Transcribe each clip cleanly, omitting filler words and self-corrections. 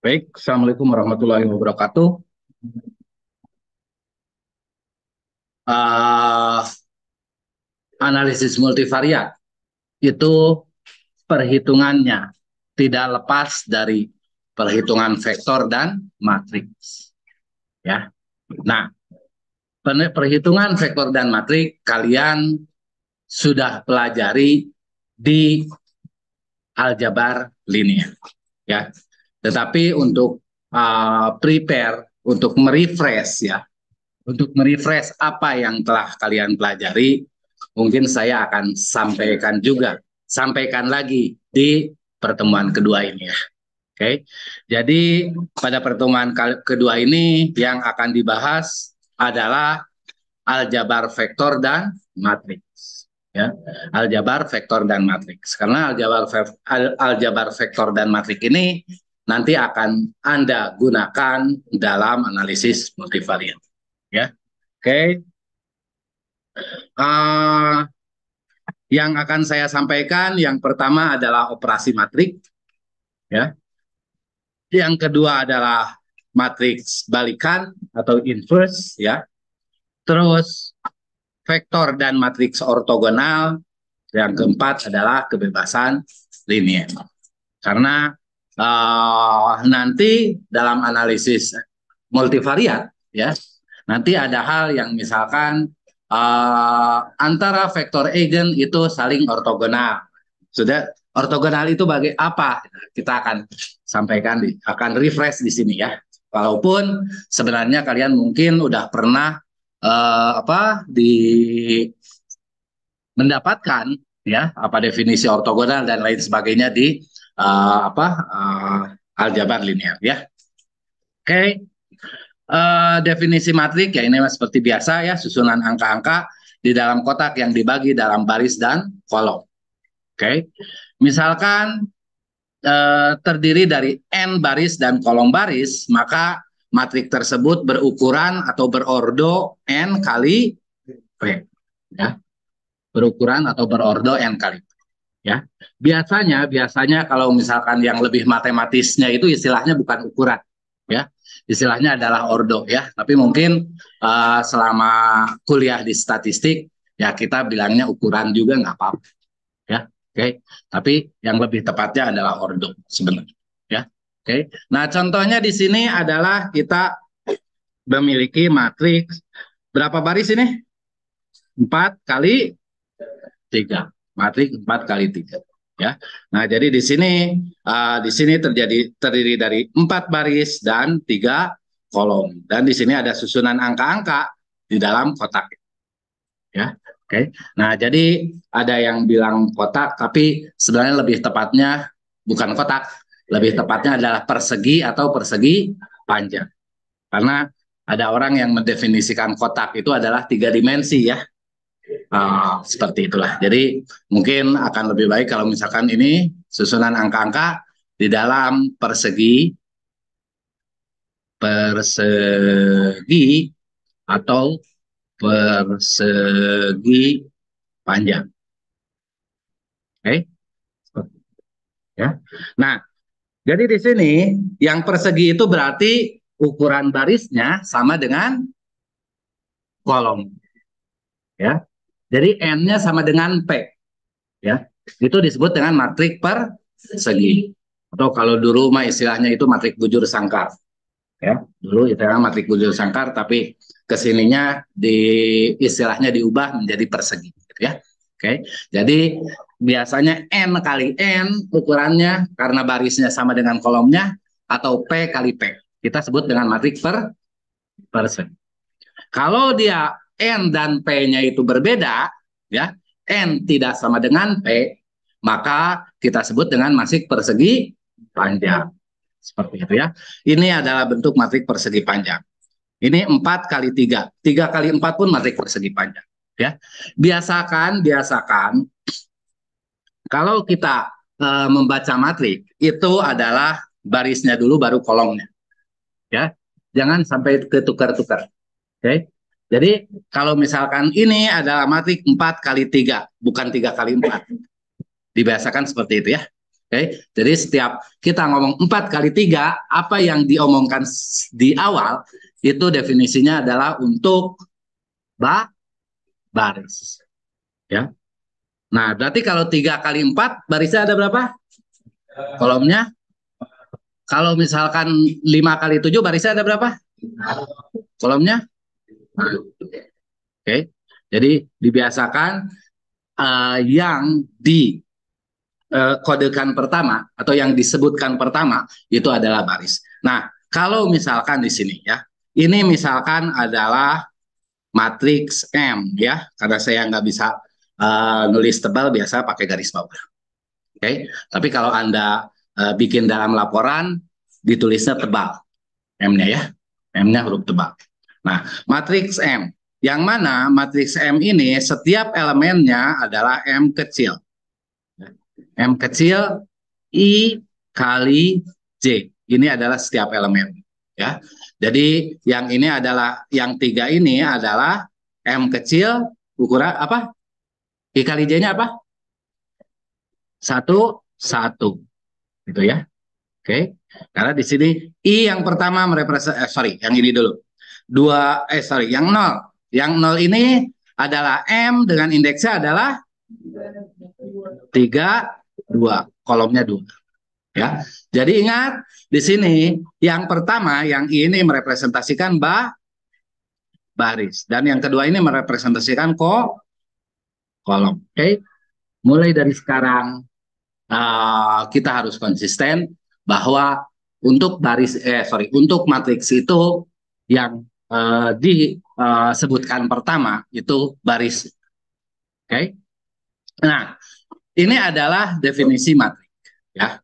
Baik, Assalamualaikum warahmatullahi wabarakatuh. Eh, Analisis multivariat itu perhitungannya tidak lepas dari perhitungan vektor dan matriks. Ya, nah perhitungan vektor dan matriks kalian sudah pelajari di aljabar linear. Ya, tetapi untuk prepare untuk merefresh ya, untuk merefresh apa yang telah kalian pelajari, mungkin saya akan sampaikan lagi di pertemuan kedua ini ya. Oke, jadi pada pertemuan kedua ini yang akan dibahas adalah aljabar vektor dan matriks. Ya, aljabar vektor dan matriks. Karena aljabar vektor dan matriks ini nanti akan Anda gunakan dalam analisis multivariat. Ya, oke. Uh, yang akan saya sampaikan yang pertama adalah operasi matrik, ya. Yang kedua adalah matriks balikan atau inverse, ya. Terus vektor dan matriks ortogonal. Yang keempat adalah kebebasan linear. Karena nanti dalam analisis multivariat, ya, nanti ada hal yang misalkan antara vektor eigen itu saling ortogonal. Sudah ortogonal itu bagi apa? Kita akan sampaikan akan refresh di sini ya. Walaupun sebenarnya kalian mungkin udah pernah di mendapatkan ya apa definisi ortogonal dan lain sebagainya di aljabar linear ya. Oke. Definisi matrik ya ini seperti biasa ya, susunan angka-angka di dalam kotak yang dibagi dalam baris dan kolom. Oke. Misalkan terdiri dari n baris dan kolom baris, maka matrik tersebut berukuran atau berordo n kali p ya. Berukuran atau berordo n kali p ya. Biasanya kalau misalkan yang lebih matematisnya itu istilahnya bukan ukuran ya, istilahnya adalah ordo ya. Tapi mungkin selama kuliah di statistik ya kita bilangnya ukuran juga nggak apa-apa ya. Oke, tapi yang lebih tepatnya adalah ordo sebenarnya ya. Oke, nah contohnya di sini adalah kita memiliki matriks berapa baris ini? 4 kali 3, matriks 4 kali 3 ya. Nah, jadi di sini terdiri dari 4 baris dan 3 kolom. Dan di sini ada susunan angka-angka di dalam kotak ya. Oke. Nah, jadi ada yang bilang kotak tapi sebenarnya lebih tepatnya bukan kotak, lebih tepatnya adalah persegi atau persegi panjang. Karena ada orang yang mendefinisikan kotak itu adalah 3 dimensi ya. Seperti itulah. Jadi mungkin akan lebih baik kalau misalkan ini susunan angka-angka di dalam persegi atau persegi panjang. Oke, ya. Nah, jadi di sini yang persegi itu berarti ukuran barisnya sama dengan kolom. Ya. Jadi n-nya sama dengan p. Ya. Itu disebut dengan matrik persegi. Atau kalau dulu mah istilahnya itu matrik bujur sangkar. Ya, dulu istilahnya matrik bujur sangkar, tapi kesininya istilahnya diubah menjadi persegi, gitu ya. Oke, jadi biasanya n kali n ukurannya karena barisnya sama dengan kolomnya atau p kali p. Kita sebut dengan matrik persegi. Kalau dia n dan p-nya itu berbeda, ya, n tidak sama dengan p, maka kita sebut dengan matrik persegi panjang. Seperti itu ya. Ini adalah bentuk matrik persegi panjang. Ini 4 kali 3. 3 kali 4 pun matrik persegi panjang. Ya. Biasakan kalau kita membaca matrik itu adalah barisnya dulu baru kolomnya. Ya. Jangan sampai ketukar-tukar. Oke. Jadi kalau misalkan ini adalah matrik 4 kali 3, bukan 3 kali 4. Dibiasakan seperti itu ya. Jadi setiap kita ngomong 4 kali 3, apa yang diomongkan di awal itu definisinya adalah untuk baris. Ya. Nah, berarti kalau 3 kali 4 barisnya ada berapa? Kolomnya. Kalau misalkan 5 kali 7 barisnya ada berapa? Kolomnya. Oke. Jadi dibiasakan yang di kodekan pertama atau yang disebutkan pertama itu adalah baris. Nah, kalau misalkan di sini ya, ini misalkan adalah matriks M ya, karena saya nggak bisa nulis tebal, biasa pakai garis bawah. Oke, tapi kalau Anda bikin dalam laporan ditulisnya tebal M-nya ya, M-nya huruf tebal. Nah, matriks M, yang mana matriks M ini setiap elemennya adalah M kecil. M kecil I kali J. Ini adalah setiap elemen. Ya. Jadi yang ini adalah, yang 3 ini adalah M kecil, ukuran apa? I kali J-nya apa? 1, 1. Gitu ya. Oke. Karena di sini I yang pertama merepresentasi, yang ini dulu. Yang 0. Yang 0 ini adalah M dengan indeksnya adalah 3, 2. Kolomnya 2. Ya. Jadi ingat di sini yang pertama yang ini merepresentasikan baris dan yang kedua ini merepresentasikan kolom. Oke. Mulai dari sekarang kita harus konsisten bahwa untuk untuk matriks itu yang disebutkan pertama itu baris. Oke. Nah, ini adalah definisi matriks ya.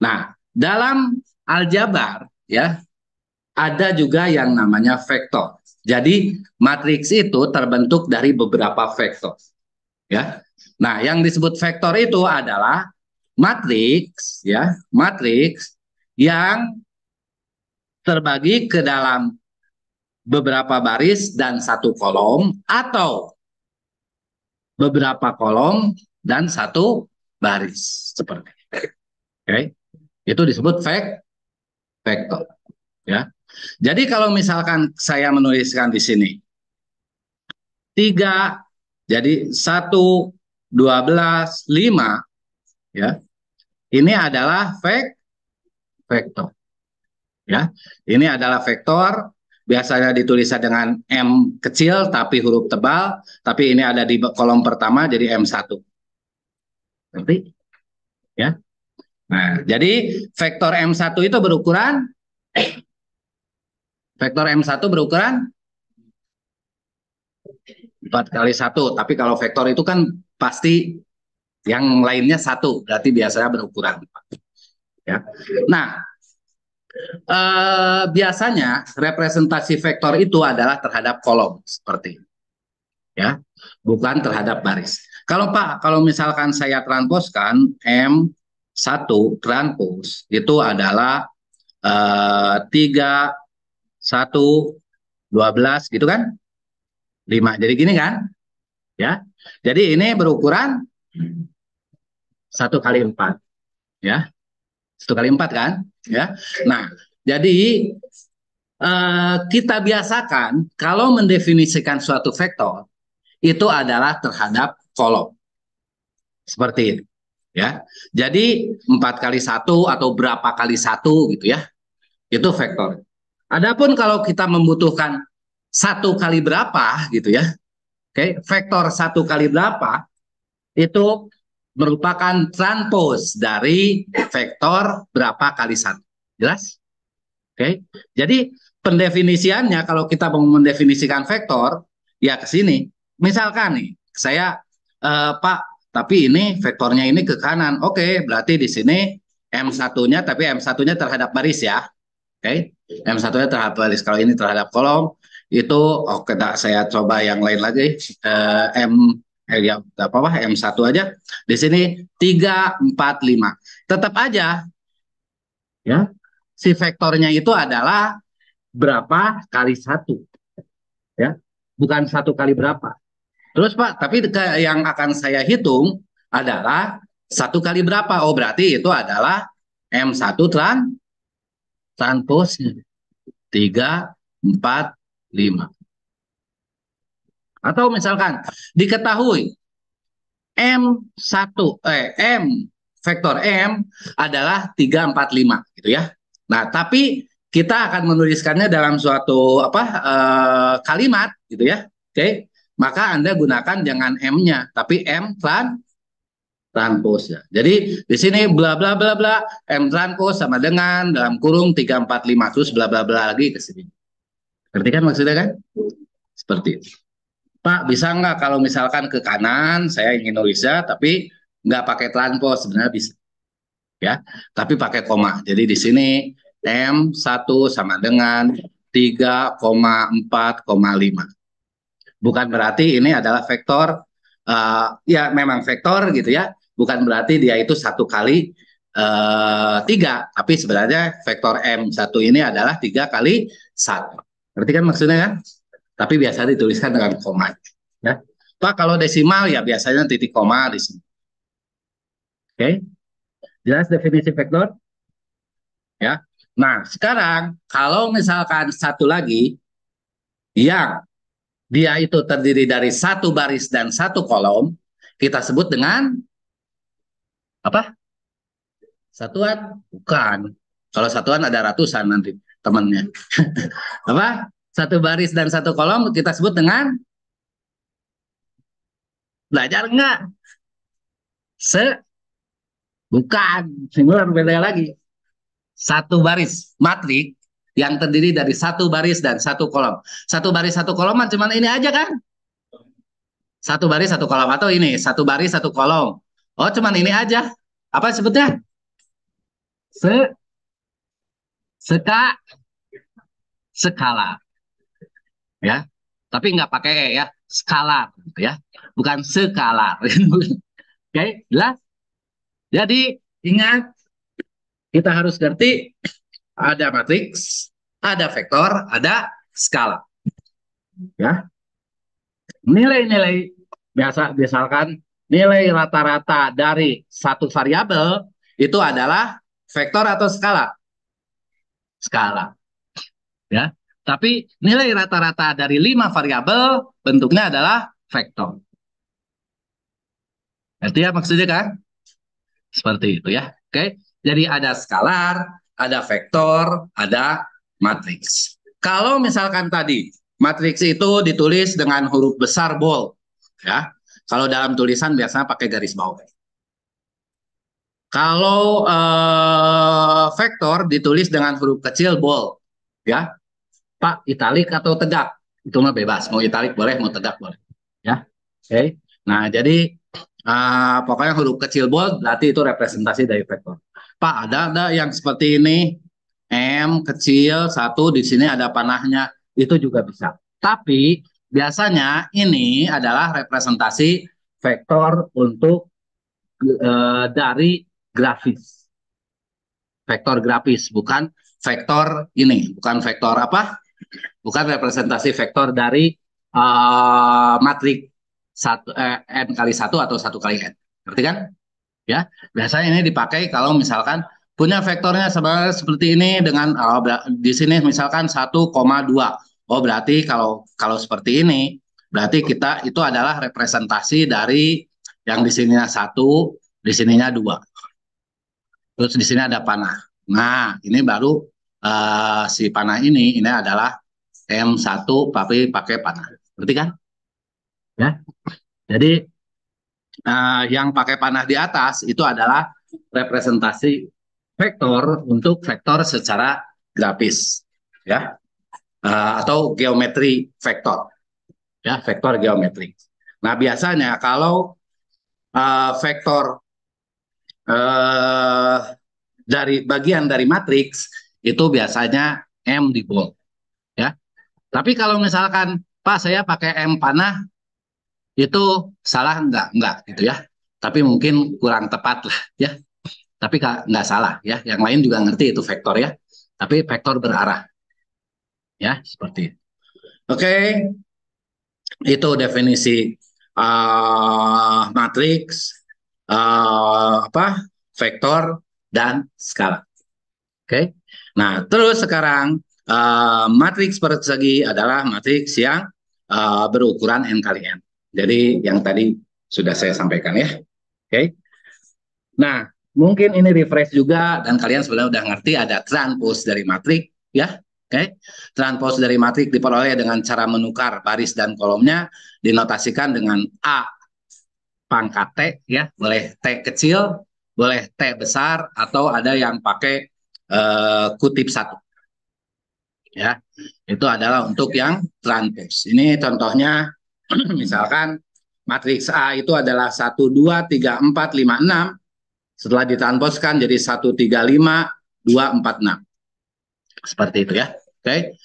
Nah, dalam aljabar ya ada juga yang namanya vektor. Jadi matriks itu terbentuk dari beberapa vektor. Ya. Nah, yang disebut vektor itu adalah matriks ya, matriks yang terbagi ke dalam beberapa baris dan satu kolom atau beberapa kolom dan satu baris seperti itu. Oke. Itu disebut vektor ya. Jadi kalau misalkan saya menuliskan di sini 3, jadi 1, 12, 5 ya. Ini adalah vektor. Ya. Ini adalah vektor, biasanya ditulisnya dengan M kecil tapi huruf tebal, tapi ini ada di kolom pertama jadi M1. Ngerti? Ya. Nah, jadi vektor M1 itu berukuran vektor M1 berukuran 4 kali 1, tapi kalau vektor itu kan pasti yang lainnya 1, berarti biasanya berukuran 4. Ya. Nah, biasanya representasi vektor itu adalah terhadap kolom seperti ini. Ya, bukan terhadap baris. Kalau Pak, kalau misalkan saya transposkan M1 transpos itu adalah 3, 1, 12 gitu kan? 5. Jadi gini kan? Ya. Jadi ini berukuran 1 kali 4. Ya. 1 kali 4 kan? Ya. Nah, jadi kita biasakan kalau mendefinisikan suatu vektor itu adalah terhadap kolom. Seperti itu. Ya. Jadi 4 kali 1 atau berapa kali 1 gitu ya. Itu vektor. Adapun kalau kita membutuhkan 1 kali berapa gitu ya. Oke, vektor 1 kali berapa itu merupakan transpos dari vektor berapa kali 1. Jelas? Oke. Jadi pendefinisiannya kalau kita mau mendefinisikan vektor ya ke sini. Misalkan nih, saya Pak, tapi ini vektornya ini ke kanan. Oke, berarti di sini M1-nya, tapi M1-nya terhadap baris ya. Oke, M1-nya terhadap baris. Kalau ini terhadap kolom, itu oke, saya coba yang lain lagi. Ya apa M1 aja. Di sini 3, 4, 5. Tetap aja ya. Si vektornya itu adalah berapa kali 1 ya. Bukan 1 kali berapa. Terus Pak, tapi yang akan saya hitung adalah Satu kali berapa? Oh, berarti itu adalah M1 transposnya. 3, 4, 5. Atau misalkan diketahui M vektor M adalah 3, 4, 5 gitu ya. Nah, tapi kita akan menuliskannya dalam suatu kalimat gitu ya. Oke. Maka Anda gunakan jangan M-nya, tapi M transpose ya. Jadi di sini bla bla bla bla M transpose sama dengan dalam kurung 3, 4, 5 terus bla bla bla lagi ke sini. Ngerti kan maksudnya kan? Seperti itu. Pak, bisa nggak kalau misalkan ke kanan saya ingin nulisnya tapi nggak pakai transpose, sebenarnya bisa ya, tapi pakai koma. Jadi di sini M1 sama dengan 3,4,5. Bukan berarti ini adalah vektor, ya memang vektor gitu ya, bukan berarti dia itu satu kali 3, tapi sebenarnya vektor M1 ini adalah 3 kali 1. Berarti kan maksudnya kan? Tapi biasa dituliskan dengan koma. Ya. Pak, kalau desimal ya biasanya titik koma di sini. Oke, jelas definisi vektor? Ya. Nah, sekarang kalau misalkan satu lagi yang dia itu terdiri dari satu baris dan satu kolom, kita sebut dengan apa? Satuan? Bukan. Kalau satuan ada ratusan nanti temannya. Apa? Satu baris dan satu kolom kita sebut dengan, belajar enggak? Bukan. Singular beda lagi. Satu baris matrik yang terdiri dari satu baris dan satu kolom. Satu baris satu kolom cuman ini aja kan? Satu baris satu kolom atau ini satu baris satu kolom. Oh, cuman ini aja. Apa sebutnya? Se seka skala ya. Tapi nggak pakai E ya, skala gitu ya. Bukan skala. Oke, jelas? Jadi ingat kita harus ngerti ada matriks, ada vektor, ada skala ya. Nilai-nilai biasa misalkan nilai rata-rata dari satu variabel itu adalah vektor atau skala? Skala, ya. Tapi nilai rata-rata dari 5 variabel bentuknya adalah vektor. Itu ya maksudnya kan? Seperti itu ya. Oke. Jadi ada skalar, ada vektor, ada matriks. Kalau misalkan tadi matriks itu ditulis dengan huruf besar bold, ya. Kalau dalam tulisan biasanya pakai garis bawah. Kalau vektor ditulis dengan huruf kecil bold, ya. Pak, italik atau tegak? Itu mah bebas, mau italik boleh, mau tegak boleh. Ya. Oke. Nah, jadi pokoknya huruf kecil bold berarti itu representasi dari vektor. Pak, ada yang seperti ini, M kecil satu di sini ada panahnya, itu juga bisa. Tapi biasanya ini adalah representasi vektor untuk dari grafis. Vektor grafis, bukan vektor ini, bukan vektor apa? Bukan representasi vektor dari matrik n kali satu atau satu kali n. Ngerti kan? Ya, biasanya ini dipakai kalau misalkan punya vektornya sebenarnya seperti ini dengan di sini misalkan 1,2. Oh, berarti kalau kalau seperti ini berarti kita itu adalah representasi dari yang di sininya satu, di sininya dua. Terus di sini ada panah. Nah, ini baru si panah ini adalah M1 tapi pakai panah. Ngerti kan? Ya. Jadi yang pakai panah di atas itu adalah representasi vektor untuk vektor secara grafis, ya, atau geometri vektor, ya, vektor geometri. Nah, biasanya kalau vektor uh, dari bagian dari matriks itu biasanya M di bold, ya. Tapi kalau misalkan Pak saya pakai M panah itu salah enggak gitu ya. Tapi mungkin kurang tepat lah ya. Tapi nggak salah ya. Yang lain juga ngerti itu vektor ya. Tapi vektor berarah ya seperti itu. Oke, itu definisi matriks. vektor dan skala. Oke. Nah, terus sekarang matriks persegi adalah matriks yang berukuran n kali n. Jadi yang tadi sudah saya sampaikan ya. Oke. Nah, mungkin ini refresh juga dan kalian sebenarnya udah ngerti ada transpose dari matriks ya. Oke. Transpose dari matriks diperoleh dengan cara menukar baris dan kolomnya, dinotasikan dengan A pangkat T ya, boleh T kecil, boleh T besar, atau ada yang pakai kutip satu ya. Itu adalah untuk yang transpose. Ini contohnya misalkan matriks A itu adalah 1 2 3 4 5 6, setelah ditransposkan jadi 1 3 5 2 4 6. Seperti itu ya. Oke.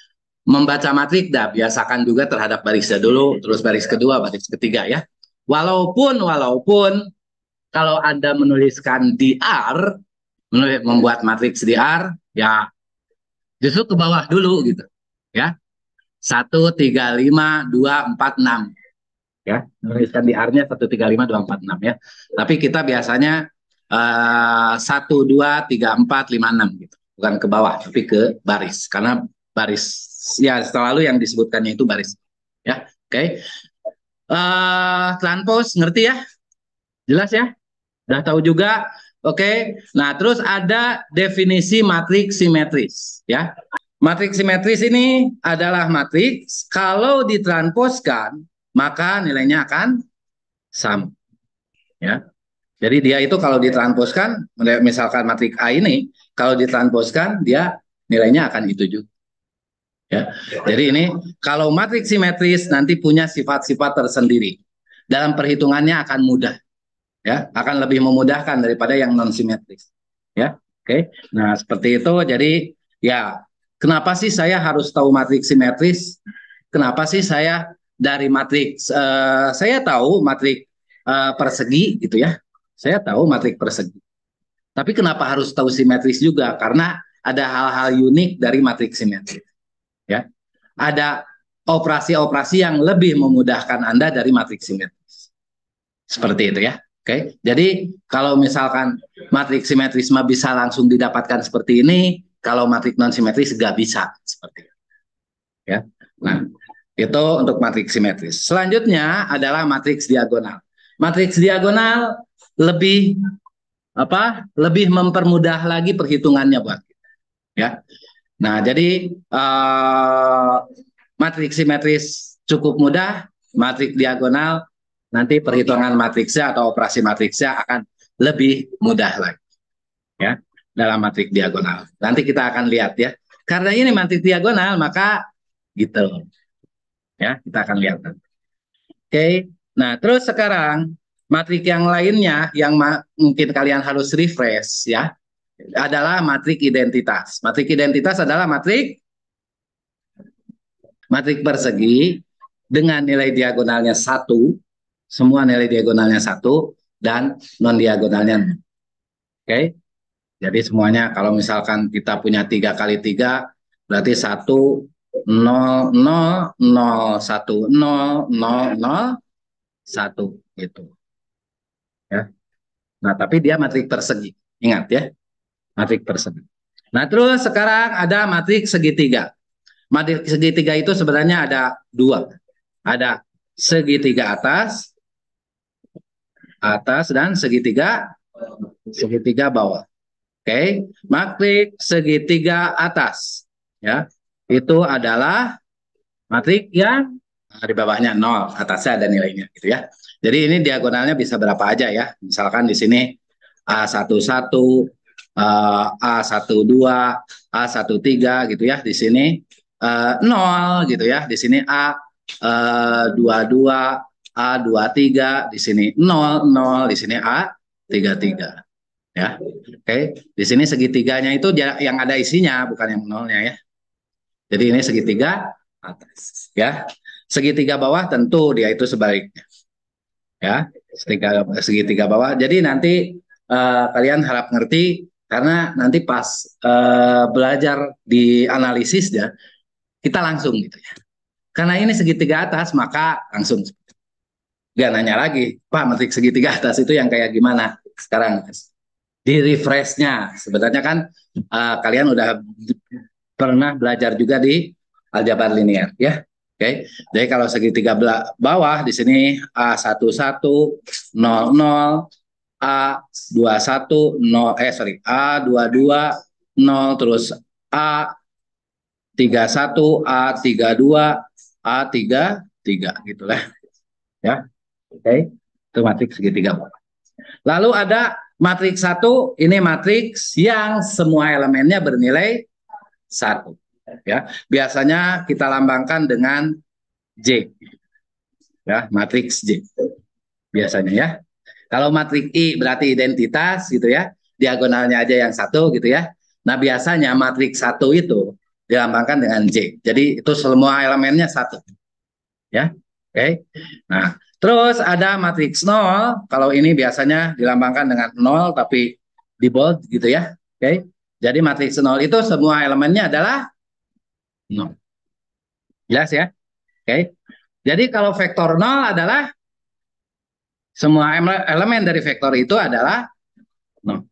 Membaca matriks biasakan juga terhadap barisnya dulu, terus baris kedua, baris ketiga ya. Walaupun kalau Anda menuliskan DR, membuat matriks DR, ya justru ke bawah dulu gitu. Ya. 1, 3, 5, 2, 4, 6. Ya, menuliskan DR-nya 1, 3, 5, 2, 4, 6 ya. Tapi kita biasanya 1, 2, 3, 4, 5, 6 gitu. Bukan ke bawah, tapi ke baris. Karena baris, ya selalu yang disebutkannya itu baris. Ya, oke. Transpose, ngerti ya? Jelas ya? Udah tahu juga? Oke. Nah, terus ada definisi matriks simetris ya. Matriks simetris ini adalah matriks kalau ditransposkan maka nilainya akan sama ya. Jadi dia itu kalau ditransposkan, misalkan matriks A ini kalau ditransposkan dia nilainya akan itu juga ya. Jadi ini kalau matriks simetris nanti punya sifat-sifat tersendiri, dalam perhitungannya akan mudah ya, akan lebih memudahkan daripada yang non simetris ya. Oke. Nah, seperti itu. Jadi ya, kenapa sih saya harus tahu matriks simetris? Kenapa sih saya dari matriks saya tahu matriks persegi gitu ya. Saya tahu matriks persegi. Tapi kenapa harus tahu simetris juga? Karena ada hal-hal unik dari matriks simetris ya. Ada operasi-operasi yang lebih memudahkan Anda dari matriks simetris. Seperti itu ya. Oke, jadi kalau misalkan matriks simetris bisa langsung didapatkan seperti ini, kalau matriks non simetris nggak bisa seperti itu. Ya. Nah, itu untuk matriks simetris. Selanjutnya adalah matriks diagonal. Matriks diagonal lebih lebih mempermudah lagi perhitungannya buat kita. Ya. Nah, jadi matriks simetris cukup mudah, matriks diagonal nanti perhitungan matriksnya atau operasi matriksnya akan lebih mudah lagi ya dalam matriks diagonal. Nanti kita akan lihat ya. Karena ini matriks diagonal maka gitu ya, kita akan lihat nanti. Oke. Nah, terus sekarang matriks yang lainnya yang mungkin kalian harus refresh ya adalah matriks identitas. Matriks identitas adalah matriks persegi dengan nilai diagonalnya 1, semua nilai diagonalnya 1 dan non diagonalnya. Oke. Jadi semuanya kalau misalkan kita punya 3 kali 3 berarti 1 0 0 0 1 0 0 0 1 gitu ya. Nah, tapi dia matriks persegi. Ingat ya, matriks persegi. Nah, terus sekarang ada matriks segitiga. Matriks segitiga itu sebenarnya ada dua. Ada segitiga atas, dan segitiga bawah. Oke, matriks segitiga atas ya. Itu adalah matriks yang di bawahnya 0, atasnya ada nilainya gitu ya. Jadi ini diagonalnya bisa berapa aja ya. Misalkan di sini A11, A12, A13 gitu ya. Di sini 0 gitu ya. Di sini A22, A23, di sini 0, 0, di sini A33. Ya, oke. Di sini segitiganya itu yang ada isinya, bukan yang nolnya ya. Jadi ini segitiga atas, ya. Segitiga bawah tentu dia itu sebaliknya, ya. Segitiga bawah. Jadi nanti kalian harap ngerti karena nanti pas belajar di analisis ya, kita langsung gitu ya. Karena ini segitiga atas maka langsung. Gak nanya lagi, Pak, matriks segitiga atas itu yang kayak gimana? Sekarang di refreshnya, sebenarnya kan kalian udah pernah belajar juga di aljabar linear, ya. Oke, jadi kalau segitiga bawah di sini A11, 00, A21, 0, sorry, A22, 0, terus A31, A32, A33, gitu lah. Ya, oke, itu matriks segitiga. Lalu ada matriks 1, ini matriks yang semua elemennya bernilai 1. Ya, biasanya kita lambangkan dengan J. Ya, matriks J. Biasanya ya. Kalau matriks I berarti identitas gitu ya. Diagonalnya aja yang 1 gitu ya. Nah, biasanya matriks 1 itu dilambangkan dengan J. Jadi itu semua elemennya 1. Ya. Oke. Nah, terus ada matriks 0. Kalau ini biasanya dilambangkan dengan 0 tapi di bold gitu ya. Oke. Jadi matriks 0 itu semua elemennya adalah 0. Jelas ya? Oke. Jadi kalau vektor 0 adalah semua elemen dari vektor itu adalah 0.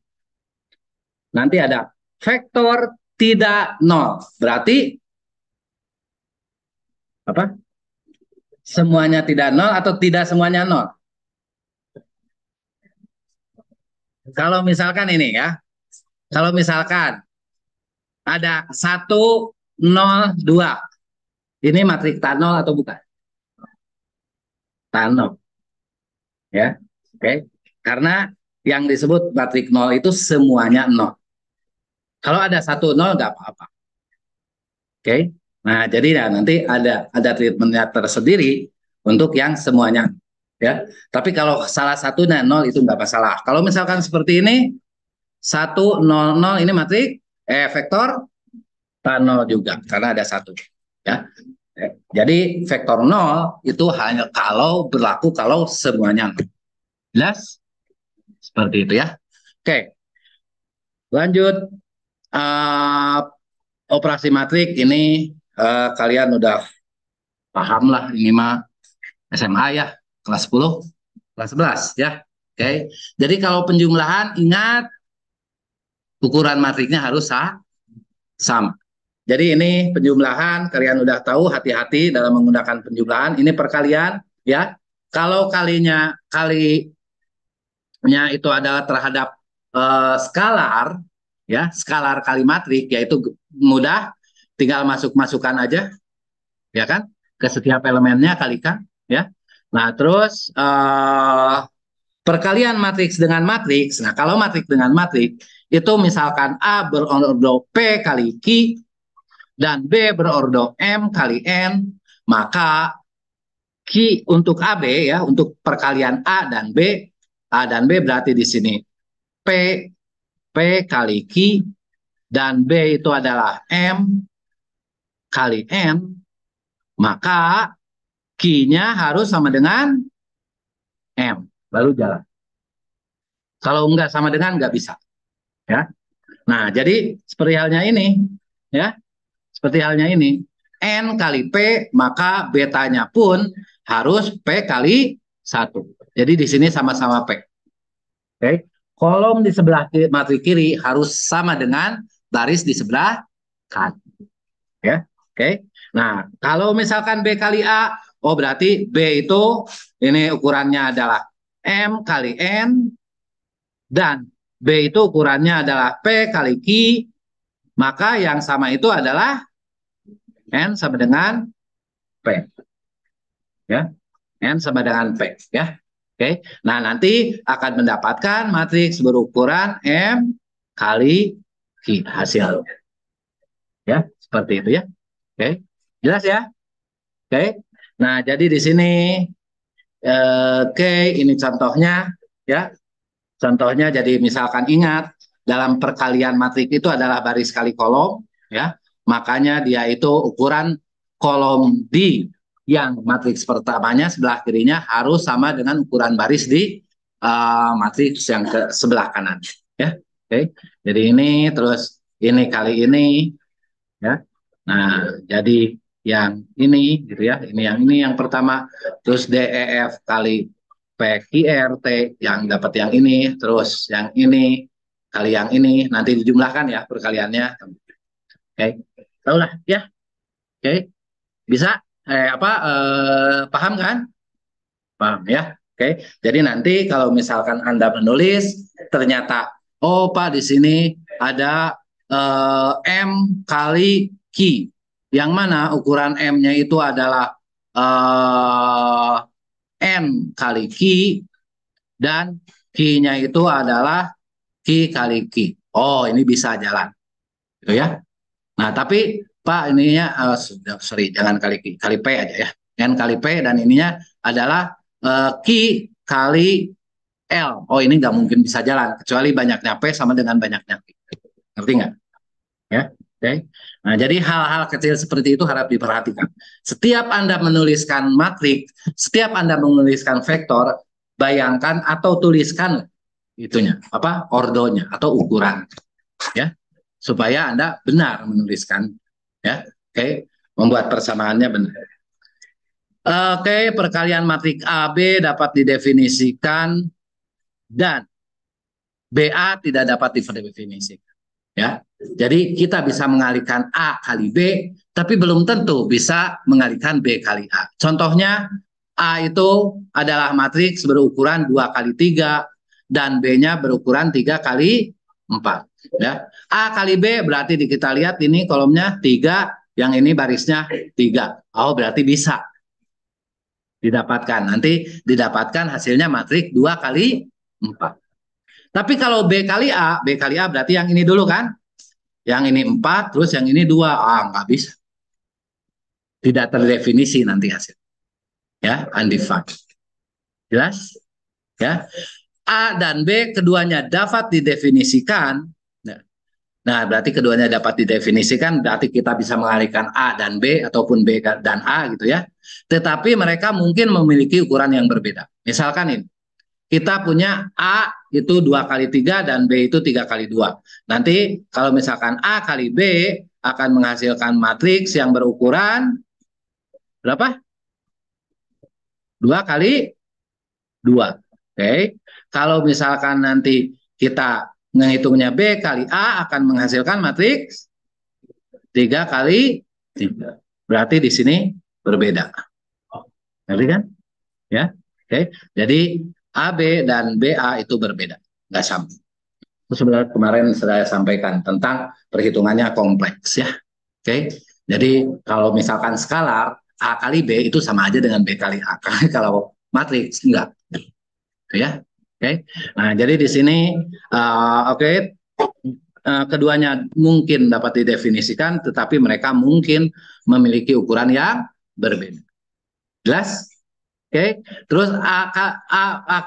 Nanti ada vektor tidak 0. Berarti apa? Semuanya tidak 0 atau tidak semuanya 0? Kalau misalkan ini ya. Kalau misalkan ada 1, 0, 2. Ini matriks tak 0 atau bukan? Tak 0. Ya. Oke. Karena yang disebut matriks 0 itu semuanya 0. Kalau ada 1, 0 nggak apa-apa. Oke. Nah, jadi ya, nanti ada treatmentnya tersendiri untuk yang semuanya. Ya. Tapi kalau salah satunya 0 itu nggak masalah. Kalau misalkan seperti ini, 1, 0, 0 ini matriks vektor tak 0 juga karena ada 1. Ya. Jadi vektor 0 itu hanya kalau berlaku kalau semuanya 0. Jelas? Seperti itu ya. Oke. Lanjut. Uh, Operasi matrik ini kalian udah paham lah, ini mah SMA ya, kelas 10, kelas 11 ya. Oke. Jadi kalau penjumlahan ingat ukuran matriknya harus sama. Jadi ini penjumlahan, kalian udah tahu, hati-hati dalam menggunakan penjumlahan. Ini perkalian ya. Kalau kalinya itu adalah terhadap skalar ya, skalar kali matrik, yaitu mudah, tinggal masukkan aja ya kan, ke setiap elemennya kalikan ya. Nah, terus perkalian matriks dengan matriks. Nah, kalau matriks dengan matriks itu misalkan A berordo P kali Q dan B berordo M kali N, maka Q untuk AB ya, untuk perkalian A dan B berarti di sini P kali Q dan B itu adalah M kali N, maka Q-nya harus sama dengan M, baru jalan. Kalau enggak sama dengan enggak bisa. Ya. Nah, jadi seperti halnya ini, ya. Seperti halnya ini, N kali P, maka betanya pun harus P kali 1. Jadi di sini sama-sama P. Oke. Kolom di sebelah kiri, matrik kiri harus sama dengan baris di sebelah kanan. Ya. Oke. Nah, kalau misalkan B kali A, oh berarti B itu ini ukurannya adalah M kali N dan B itu ukurannya adalah P kali Q, maka yang sama itu adalah N sama dengan P. Ya. N sama dengan P. Ya. Oke. Nah, nanti akan mendapatkan matriks berukuran M kali Q hasil. Ya, seperti itu ya. Oke. Jelas ya? Oke. Nah, jadi di sini oke, ini contohnya ya. Contohnya jadi misalkan ingat dalam perkalian matrik itu adalah baris kali kolom ya. Makanya dia itu ukuran kolom di yang matriks pertamanya sebelah kirinya harus sama dengan ukuran baris di matriks yang ke sebelah kanan ya. Oke. Jadi ini terus ini kali ini ya. Nah, jadi yang ini gitu ya. Ini yang pertama, terus DEF kali PQR T yang dapat yang ini, terus yang ini kali yang ini, nanti dijumlahkan ya perkaliannya. Oke, tahu lah ya. Oke, bisa paham kan? Paham ya. Oke, jadi nanti kalau misalkan Anda menulis ternyata oh Pak di sini ada M kali Q. Yang mana ukuran M-nya itu adalah eh, N kali Q dan Q-nya itu adalah Q kali Q. Oh, ini bisa jalan. Gitu ya. Nah, tapi Pak ininya sorry, jangan kali Q, kali P aja ya. N kali P dan ininya adalah Q kali L. Oh, ini nggak mungkin bisa jalan kecuali banyaknya P sama dengan banyaknya Q. Ngerti nggak? Ya. Oke. Okay. Nah, jadi hal-hal kecil seperti itu harap diperhatikan. Setiap Anda menuliskan matriks, setiap Anda menuliskan vektor, bayangkan atau tuliskan itunya, apa ordonya atau ukuran, ya, supaya Anda benar menuliskan, ya. Oke, okay. Membuat persamaannya benar. Oke, okay. Perkalian matriks AB dapat didefinisikan dan BA tidak dapat didefinisikan. Ya, jadi kita bisa mengalihkan A kali B, tapi belum tentu bisa mengalihkan B kali A. Contohnya, A itu adalah matriks berukuran 2 kali 3 dan B-nya berukuran 3 kali 4. Ya. A kali B berarti kita lihat ini kolomnya 3, yang ini barisnya 3. Oh, berarti bisa didapatkan. Nanti didapatkan hasilnya matriks 2 kali 4. Tapi kalau B kali A berarti yang ini dulu kan? Yang ini 4, terus yang ini 2. Ah, nggak bisa. Tidak terdefinisi nanti hasil. Ya, undefined. Jelas? Ya. A dan B keduanya dapat didefinisikan. Nah, berarti keduanya dapat didefinisikan, berarti kita bisa mengalihkan A dan B ataupun B dan A gitu ya. Tetapi mereka mungkin memiliki ukuran yang berbeda. Misalkan ini, kita punya A itu 2 kali 3 dan B itu 3 kali 2. Nanti kalau misalkan A kali B akan menghasilkan matriks yang berukuran berapa? 2 kali 2. Oke. Kalau misalkan nanti kita menghitungnya B kali A akan menghasilkan matriks 3 kali 3. Berarti di sini berbeda. Ngerti kan? Ya. Oke. Jadi AB dan BA itu berbeda. Nggak sama. Itu sebenarnya kemarin saya sampaikan tentang perhitungannya kompleks ya. Oke. Jadi kalau misalkan skalar A kali B itu sama aja dengan B kali A. Kalau matriks enggak. Ya. Oke. Nah, jadi di sini oke, keduanya mungkin dapat didefinisikan tetapi mereka mungkin memiliki ukuran yang berbeda. Jelas? Oke, terus A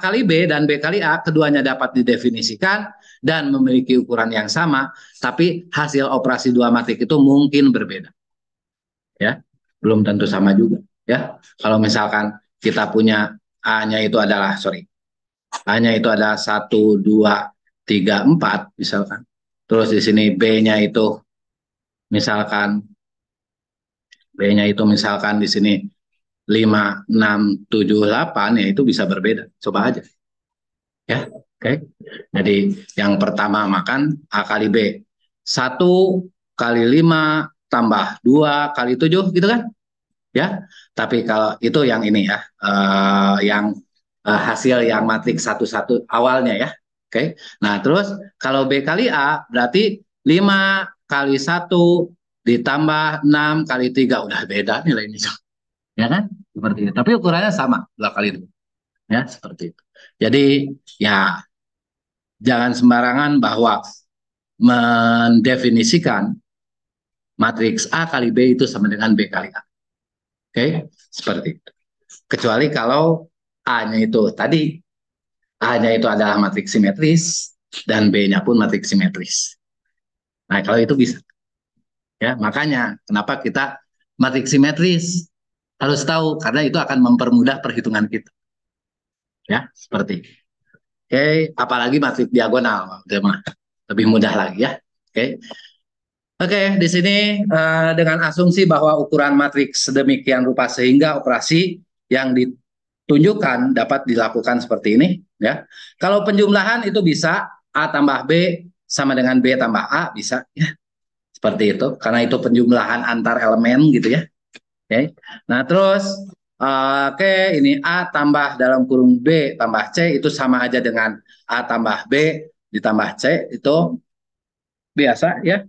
kali B dan B kali A keduanya dapat didefinisikan dan memiliki ukuran yang sama, tapi hasil operasi dua matrik itu mungkin berbeda. Ya, belum tentu sama juga. Ya, kalau misalkan kita punya A-nya itu adalah, A-nya itu adalah 1, 2, 3, 4 misalkan. Terus di sini B-nya itu misalkan di sini 5, 6, 7, 8 ya itu bisa berbeda. Coba aja. Ya, oke. Jadi yang pertama makan A kali B. 1 kali 5 tambah 2 kali 7 gitu kan? Ya. Tapi kalau itu yang ini ya, yang hasil yang matriks satu-satu awalnya ya. Oke. Nah, terus kalau B kali A berarti 5 kali 1 ditambah 6 kali 3 udah beda nilainya. Ya kan? Seperti itu. Tapi ukurannya sama 2 kali 2. Ya, seperti itu. Jadi ya jangan sembarangan bahwa mendefinisikan matriks A kali B itu sama dengan B kali A. Oke, seperti itu. Kecuali kalau A-nya itu tadi, A-nya itu adalah matriks simetris dan B-nya pun matriks simetris. Nah, kalau itu bisa. Ya, makanya kenapa kita matriks simetris harus tahu karena itu akan mempermudah perhitungan kita. Ya, seperti itu. Oke, apalagi matriks diagonal, lebih mudah lagi ya. Oke. Oke, di sini dengan asumsi bahwa ukuran matriks sedemikian rupa sehingga operasi yang tunjukkan dapat dilakukan seperti ini ya. Kalau penjumlahan itu bisa A tambah B sama dengan B tambah A bisa ya. Seperti itu karena itu penjumlahan antar elemen gitu ya. Oke. Nah, terus oke, ini A tambah dalam kurung B tambah C itu sama aja dengan A tambah B ditambah C itu biasa ya.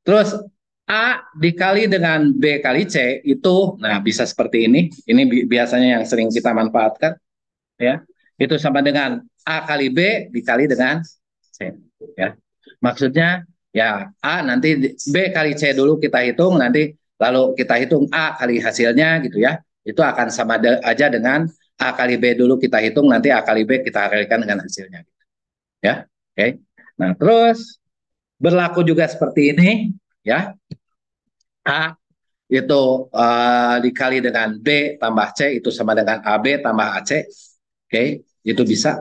Terus A dikali dengan B kali C itu, nah bisa seperti ini. Ini biasanya yang sering kita manfaatkan, ya. Itu sama dengan A kali B dikali dengan C, ya. Maksudnya, ya A nanti B kali C dulu kita hitung, nanti lalu kita hitung A kali hasilnya gitu ya. Itu akan sama aja dengan A kali B dulu kita hitung, nanti A kali B kita kalikan dengan hasilnya, ya. Oke. Nah terus berlaku juga seperti ini, ya. A itu dikali dengan B tambah C itu sama dengan AB tambah AC. Oke, itu bisa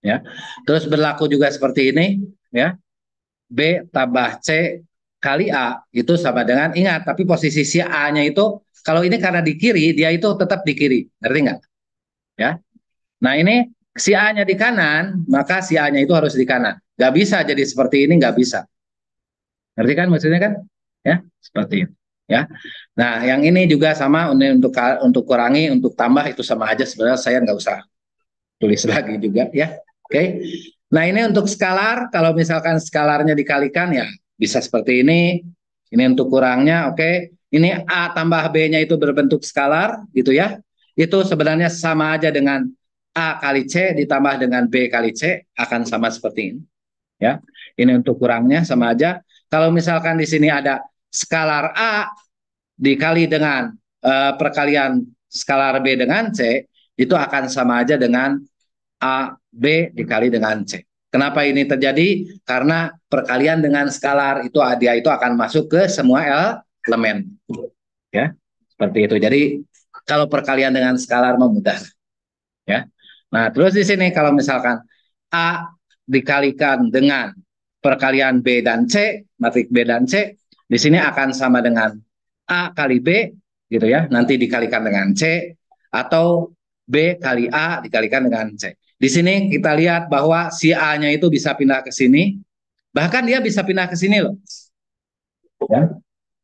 ya. Terus berlaku juga seperti ini ya. B tambah C kali A itu sama dengan, ingat tapi posisi si A-nya itu kalau ini karena di kiri dia itu tetap di kiri. Ngerti nggak? Ya. Nah, ini si A-nya di kanan, maka si A-nya itu harus di kanan. Nggak bisa jadi seperti ini, nggak bisa. Ngerti kan maksudnya kan? Ya, seperti itu. Ya. Nah, yang ini juga sama untuk kurangi, untuk tambah itu sama aja sebenarnya saya nggak usah tulis lagi juga ya. Oke. Nah, ini untuk skalar, kalau misalkan skalarnya dikalikan ya bisa seperti ini. Ini untuk kurangnya, oke. Ini A tambah B-nya itu berbentuk skalar gitu ya. Itu sebenarnya sama aja dengan A kali C ditambah dengan B kali C akan sama seperti ini. Ya. Ini untuk kurangnya sama aja. Kalau misalkan di sini ada skalar A dikali dengan perkalian skalar B dengan C, itu akan sama aja dengan A, B dikali dengan C. Kenapa ini terjadi? Karena perkalian dengan skalar itu dia itu akan masuk ke semua elemen. Ya, seperti itu. Jadi kalau perkalian dengan skalar memudah. Ya. Nah, terus di sini kalau misalkan A dikalikan dengan perkalian B dan C, matrik B dan C, di sini akan sama dengan A kali B, gitu ya, nanti dikalikan dengan C, atau B kali A dikalikan dengan C. Di sini kita lihat bahwa si A-nya itu bisa pindah ke sini, bahkan dia bisa pindah ke sini loh. Ya.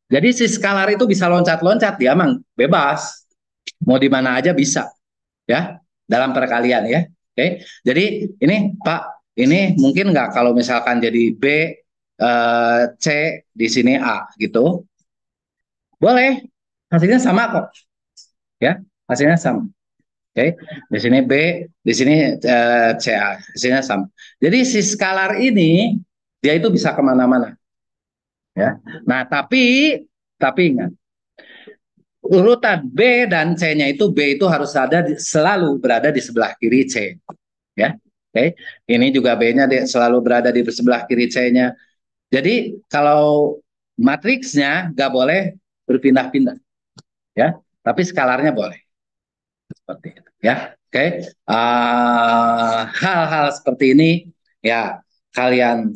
Jadi si skalar itu bisa loncat-loncat, dia emang bebas, mau di mana aja bisa, ya, dalam perkalian ya. Oke, jadi ini Pak, ini mungkin nggak kalau misalkan jadi B, C di sini A gitu, boleh, hasilnya sama kok, ya, hasilnya sama. Oke, di sini B, di sini CA, hasilnya sama. Jadi si skalar ini dia itu bisa kemana-mana, ya. Nah tapi ingat urutan B dan C-nya itu B itu harus selalu berada di sebelah kiri C, ya. Oke, ini juga B-nya selalu berada di sebelah kiri C-nya. Jadi kalau matriksnya nggak boleh berpindah-pindah, ya. Tapi skalarnya boleh. Seperti itu ya. Oke. Hal-hal seperti ini ya kalian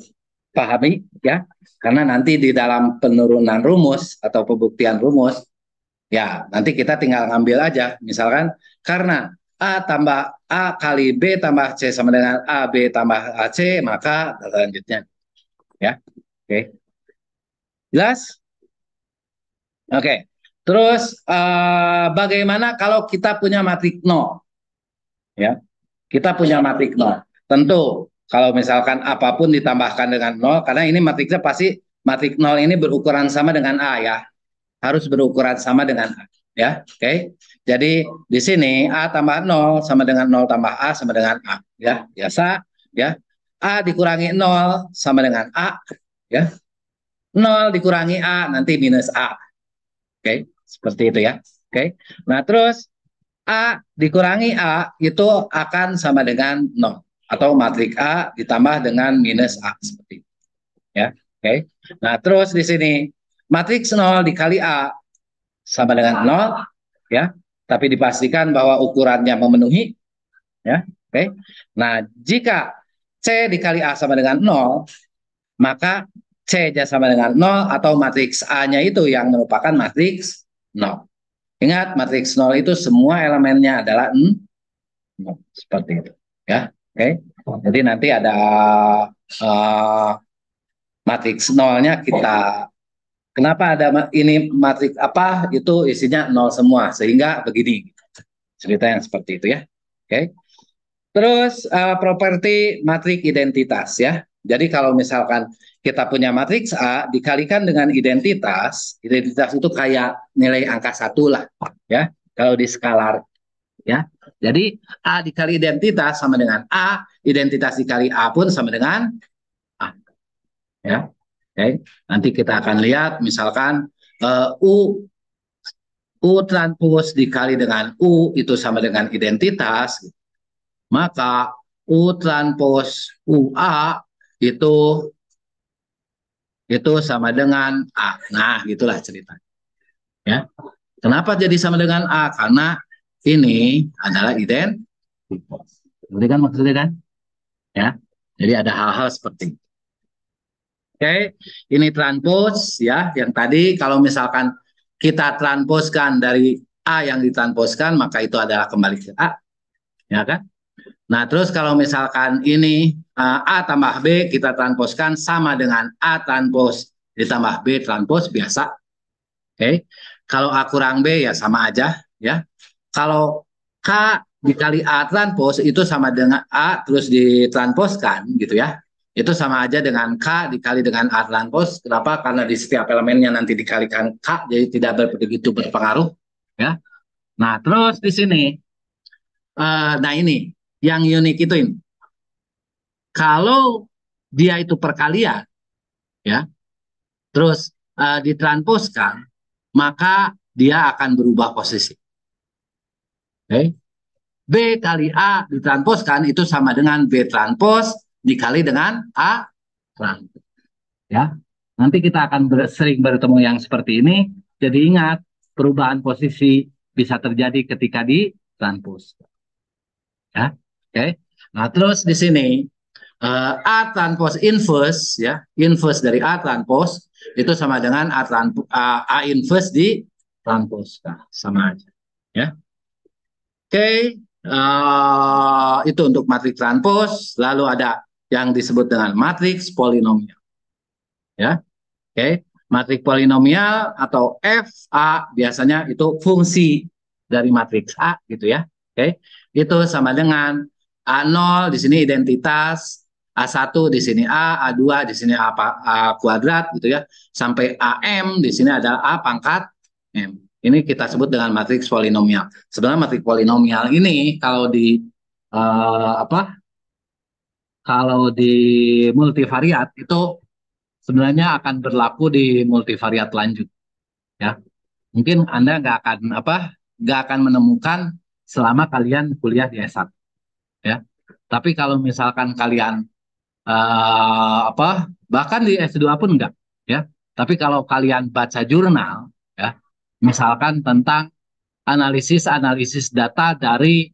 pahami ya, karena nanti di dalam penurunan rumus atau pembuktian rumus ya nanti kita tinggal ngambil aja misalkan karena A tambah A kali B tambah C sama dengan A B tambah AC, maka selanjutnya ya. Oke, jelas. Oke, terus bagaimana kalau kita punya matrik nol? Ya, kita punya matrik nol. Tentu kalau misalkan apapun ditambahkan dengan nol, karena ini matriksnya pasti matrik nol ini berukuran sama dengan A ya, harus berukuran sama dengan A ya. Oke, jadi di sini A tambah nol sama dengan nol tambah A sama dengan A ya, biasa ya. A dikurangi nol sama dengan A ya, nol dikurangi A nanti minus A. Oke, seperti itu ya. Oke, nah terus A dikurangi A itu akan sama dengan 0 atau matrik A ditambah dengan minus A seperti itu. Ya. Oke. Nah, terus di sini matriks 0 dikali A sama dengan 0 ya. Tapi dipastikan bahwa ukurannya memenuhi ya. Oke. Nah, jika C dikali A sama dengan 0, maka C-nya sama dengan 0 atau matriks A-nya itu yang merupakan matriks 0. Ingat, matriks 0 itu semua elemennya adalah Nah, seperti itu. Ya, oke. Jadi nanti ada eh, matriks nolnya kita. Kenapa ada ini matriks apa itu isinya nol semua sehingga begini cerita yang seperti itu ya. Oke. Terus properti matriks identitas ya. Jadi kalau misalkan kita punya matriks A dikalikan dengan identitas, identitas itu kayak nilai angka satu lah ya. Kalau di skalar ya. Jadi A dikali identitas sama dengan A, identitas dikali A pun sama dengan A ya. Oke. Nanti kita akan lihat misalkan U transpose dikali dengan U itu sama dengan identitas, maka U transpose UA itu sama dengan A. Nah, gitulah cerita. Ya. Kenapa jadi sama dengan A? Karena ini adalah identitas. Berarti kan maksudnya kan? Ya. Jadi ada hal-hal seperti itu. Oke, ini transpose ya. Yang tadi kalau misalkan kita transposkan dari A yang ditransposkan, maka itu adalah kembali ke A, ya kan? Nah, terus kalau misalkan ini A tambah B kita transposkan sama dengan A transpos ditambah B transpos biasa. Oke. Kalau A kurang B ya sama aja ya. Kalau K dikali A transpos itu sama dengan A terus ditransposkan gitu ya. Itu sama aja dengan K dikali dengan A transpos. Kenapa? Karena di setiap elemennya nanti dikalikan K jadi tidak begitu berpengaruh ya. Nah, terus di sini nah ini yang unik itu ini. Kalau dia itu perkalian, ya, terus ditransposkan, maka dia akan berubah posisi. Okay? B kali A ditransposkan itu sama dengan B transpos dikali dengan A transpos. Ya, nanti kita akan sering bertemu yang seperti ini. Jadi ingat perubahan posisi bisa terjadi ketika ditranspos. Ya, oke. Okay? Nah terus di sini A transpose inverse ya, inverse dari A transpose itu sama dengan A inverse di transpose. Nah, sama aja ya. Oke, itu untuk matriks transpose, lalu ada yang disebut dengan matriks polinomial ya. Oke, matriks polinomial atau FA biasanya itu fungsi dari matriks A gitu ya. Oke, itu sama dengan A0 di sini identitas, A1 di sini A2 di sini A kuadrat gitu ya, sampai AM di sini ada A pangkat M. Ini kita sebut dengan matriks polinomial. Sebenarnya matriks polinomial ini kalau di apa? Kalau di multivariat itu sebenarnya akan berlaku di multivariat lanjut ya. Mungkin Anda nggak akan menemukan selama kalian kuliah di S1 ya. Tapi kalau misalkan kalian bahkan di S2 pun enggak ya. Tapi kalau kalian baca jurnal ya, misalkan tentang analisis data dari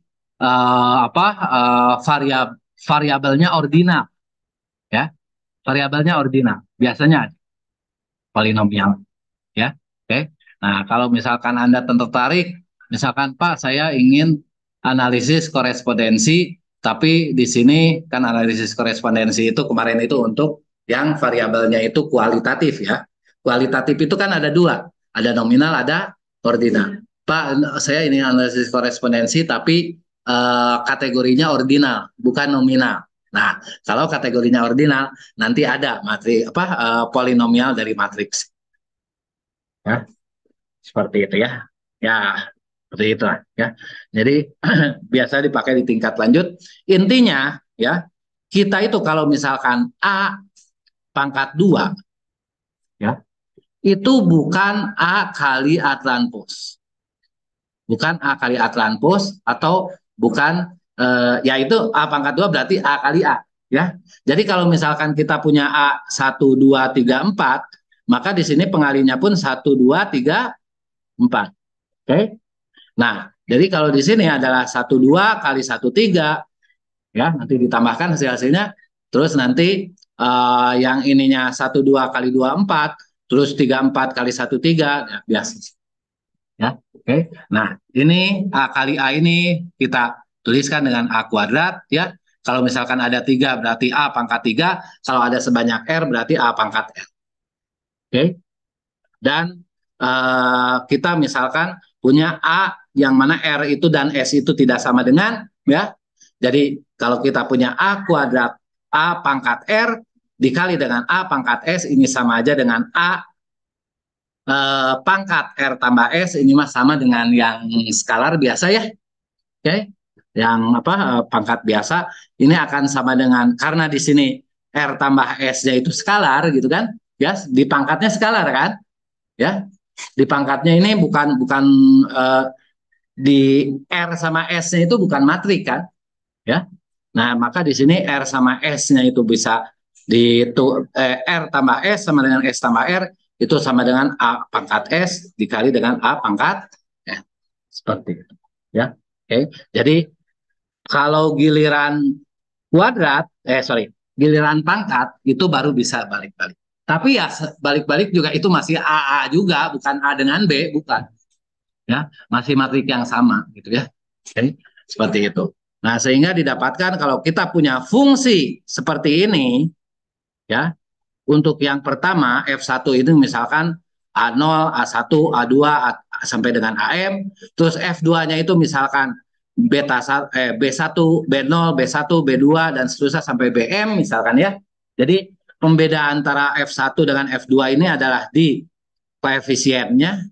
variabelnya ordinal ya. Variabelnya ordinal biasanya polinomial ya. Oke. Nah, kalau misalkan Anda tertarik, misalkan Pak, saya ingin analisis korespondensi, tapi di sini kan analisis korespondensi itu kemarin itu untuk yang variabelnya itu kualitatif ya. Kualitatif itu kan ada dua, ada nominal, ada ordinal. Pak, saya ini analisis korespondensi, tapi kategorinya ordinal, bukan nominal. Nah, kalau kategorinya ordinal, nanti ada polinomial dari matriks. Ya, seperti itu ya. Ya, seperti itu ya. Jadi biasa dipakai di tingkat lanjut. Intinya ya, kita itu kalau misalkan A pangkat 2 ya, itu bukan A kali A transpos. Bukan A kali A transpos atau bukan yaitu A pangkat 2 berarti A kali A ya. Jadi kalau misalkan kita punya A 1 2 3 4, maka di sini pengalinya pun 1 2 3 4. Oke. Nah, jadi kalau di sini adalah 1,2 kali 1,3 ya, nanti ditambahkan hasil-hasilnya, terus nanti yang ininya 1,2 kali 2,4, terus 3,4 kali 1,3 ya, biasa. Ya, oke. Nah, ini A kali A ini kita tuliskan dengan A kuadrat ya. Kalau misalkan ada 3 berarti A pangkat 3, kalau ada sebanyak R berarti A pangkat R. Oke. Dan kita misalkan punya A yang mana R itu dan S itu tidak sama dengan ya. Jadi kalau kita punya A kuadrat A pangkat R dikali dengan A pangkat S ini sama aja dengan A pangkat R tambah S ini mah sama dengan yang skalar biasa ya. Oke. Yang apa pangkat biasa ini akan sama dengan karena di sini R tambah S-nya itu skalar gitu kan. Ya, di pangkatnya skalar kan? Ya. Di pangkatnya ini bukan uh, di R sama S-nya itu bukan matrik kan? Ya. Nah, maka di sini R sama S-nya itu bisa R tambah S sama dengan S tambah R itu sama dengan A pangkat S dikali dengan A pangkat S. Seperti itu. Ya. Oke. Jadi kalau giliran kuadrat, giliran pangkat itu baru bisa balik-balik. Tapi ya balik-balik juga itu masih AA juga, bukan A dengan B, bukan. Ya, masih matrik yang sama gitu ya. Oke, seperti itu. Nah, sehingga didapatkan kalau kita punya fungsi seperti ini, ya, untuk yang pertama F1 itu misalkan A0, A1, A2 sampai dengan AM, terus F2-nya itu misalkan B1, B0, B1, B2 dan seterusnya sampai BM misalkan ya. Jadi pembeda antara F1 dengan F2 ini adalah di koefisiennya,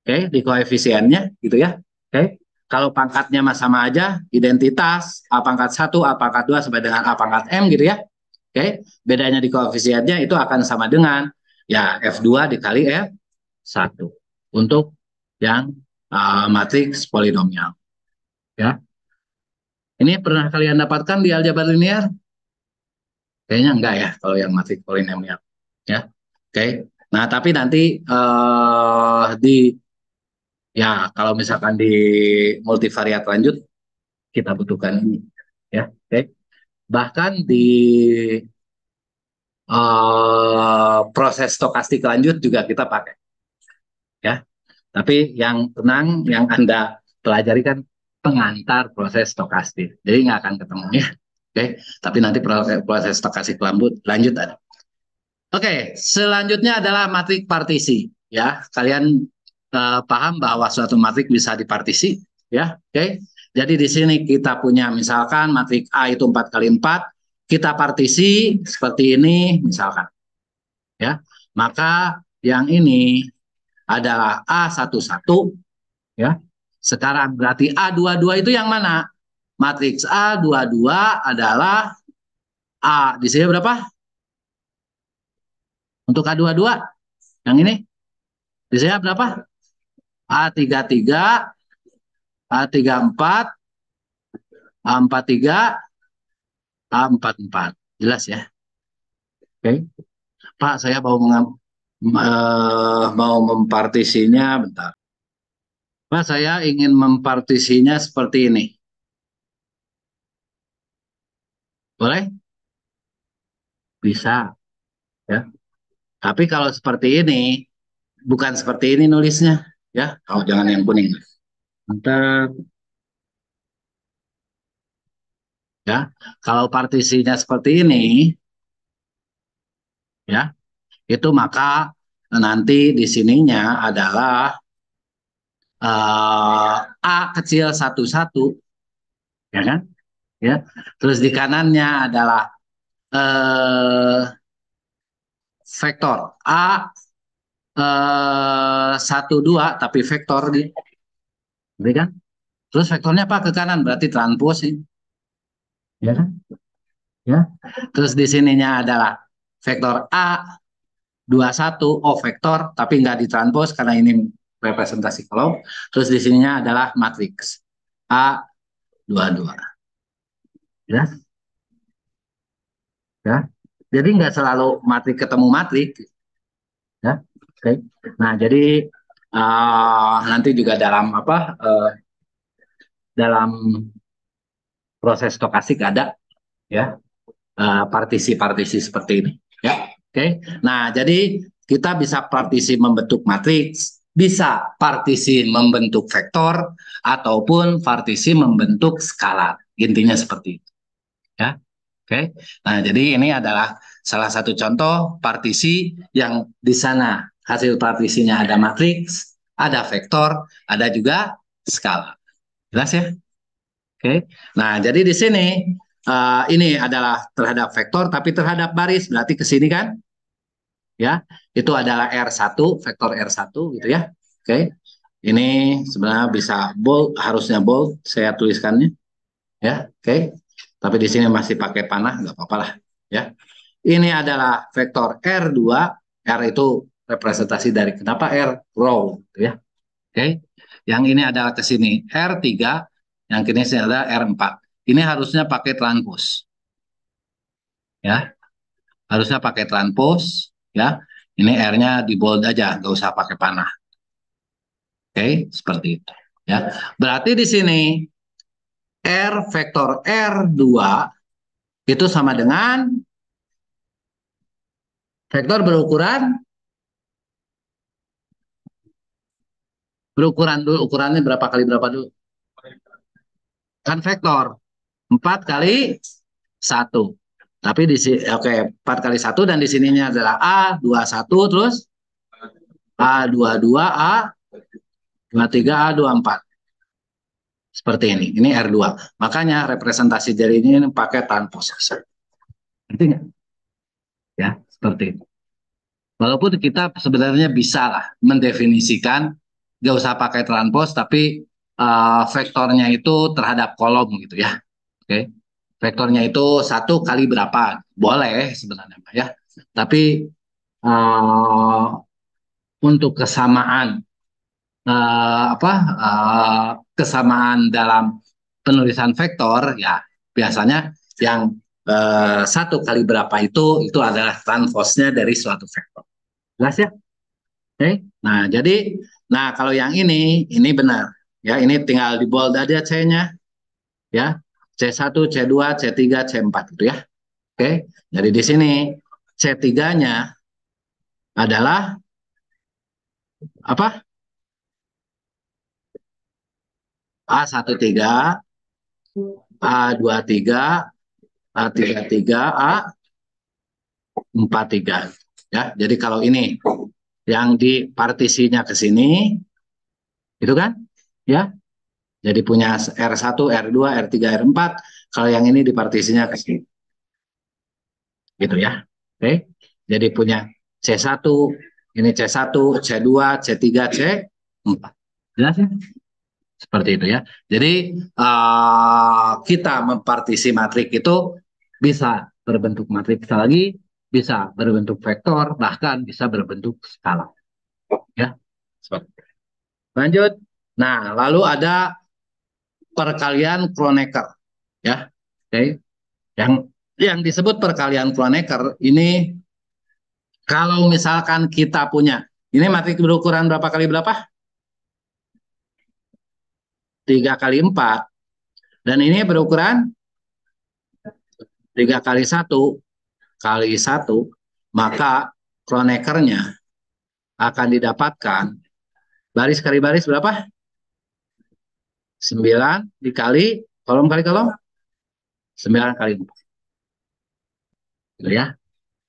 oke, di koefisiennya gitu ya. Oke. Kalau pangkatnya sama aja, identitas A pangkat 1, A pangkat 2 sampai dengan A pangkat M gitu ya. Oke, bedanya di koefisiennya itu akan sama dengan ya F2 dikali F1 untuk yang matriks polinomial. Ya. Ini pernah kalian dapatkan di aljabar linear? Kayaknya enggak ya kalau yang matriks polinomial. Ya. Oke. Nah, tapi nanti ya kalau misalkan di multivariat lanjut kita butuhkan ini. Ya. Oke. Bahkan di proses stokastik lanjut juga kita pakai ya. Tapi yang tenang yang Anda pelajari kan pengantar proses stokastik. Jadi nggak akan ketemu ya. Oke, tapi nanti proses stokastik lanjut ada. Oke, selanjutnya adalah matrik partisi ya. Kalian paham bahwa suatu matrik bisa dipartisi ya. Oke. Jadi di sini kita punya misalkan matrik A itu 4 kali 4, kita partisi seperti ini misalkan. Ya. Maka yang ini adalah A11 ya. Sekarang berarti A22 itu yang mana? Matriks A22 adalah A di sini berapa? Untuk A22 yang ini di sini berapa? A33, A34, A43, A44. Jelas ya? Oke. Pak, saya mau mempartisinya bentar. Pak, saya ingin mempartisinya seperti ini. Boleh? Bisa. Ya. Tapi kalau seperti ini, bukan seperti ini nulisnya. Ya, oh, jangan yang kuning. Mantap. Ya, kalau partisinya seperti ini, ya, itu maka nanti di sininya adalah A kecil 11, ya kan? Ya, terus di kanannya adalah vektor A 12 tapi vektor gitu kan? Terus vektornya apa ke kanan berarti transpos ini, ya kan? Ya. Terus di sininya adalah vektor A21 vektor tapi nggak ditranspos karena ini representasi kolom. Terus di sininya adalah matriks A22. Ya. Ya. Jadi nggak selalu matrik ketemu matrik. Ya. Oke. Nah, jadi nanti juga dalam dalam proses stokastik ada ya partisi-partisi seperti ini ya. Oke. Nah, jadi kita bisa partisi membentuk matriks bisa partisi membentuk vektor ataupun partisi membentuk skalar. Intinya seperti itu. Ya. Oke. Nah, jadi ini adalah salah satu contoh partisi yang di sana hasil partisinya ada matriks, ada vektor, ada juga skala. Jelas ya? Oke. Nah, jadi di sini ini adalah terhadap vektor tapi terhadap baris berarti ke sini kan? Ya. Itu adalah R1, vektor R1 gitu ya. Oke. Ini sebenarnya bisa bold, harusnya bold saya tuliskannya ya. Oke. Tapi di sini masih pakai panah, nggak apa-apa lah ya. Ini adalah vektor R2, R itu representasi dari kenapa R row gitu ya. Oke. Yang ini adalah ke sini R3, yang kini adalah R4. Ini harusnya pakai transpose. Ya, harusnya pakai transpose ya. Ini R-nya di bold aja, nggak usah pakai panah. Oke, seperti itu ya. Berarti di sini R vektor R2 itu sama dengan vektor berukuran dulu, ukurannya berapa kali berapa dulu? Kan vektor 4 kali 1. Tapi di sini oke, 4 kali 1 dan di sininya adalah A21 terus A22, A23, A24. Seperti ini. Ini R2. Makanya representasi dari ini pakai transpose. Ngerti nggak? Ya, seperti itu. Walaupun kita sebenarnya bisa lah mendefinisikan nggak usah pakai transpose tapi vektornya itu terhadap kolom gitu ya. Oke. Vektornya itu 1 kali berapa? Boleh sebenarnya ya. Tapi uh, untuk kesamaan kesamaan dalam penulisan vektor ya biasanya yang 1 kali berapa itu adalah transpose-nya dari suatu vektor. Jelas ya? Oke. Nah kalau yang ini benar ya, ini tinggal di bold aja C-nya ya. C1, C2, C3, C4 gitu ya. Oke. Jadi di sini C3-nya adalah apa? A13, A23, A33, A43 ya. Jadi kalau ini yang di partisinya ke sini itu kan ya. Jadi punya R1, R2, R3, R4. Kalau yang ini di partisinya ke sini. Gitu ya. Oke. Jadi punya C1, ini C1, C2, C3, C4. Jelas ya? Seperti itu ya. Jadi kita mempartisi matrik itu bisa berbentuk matriks lagi, bisa berbentuk vektor, bahkan bisa berbentuk skala. Ya. Lanjut. Nah, lalu ada perkalian Kronecker. Ya. Oke. Yang disebut perkalian Kronecker ini kalau misalkan kita punya ini matrik berukuran berapa kali berapa? 3 kali 4. Dan ini berukuran 3 kali 1 kali 1, maka Kroneckernya akan didapatkan baris kali baris berapa? 9 dikali kolom kali kolom 9 kali 4. Gitu ya.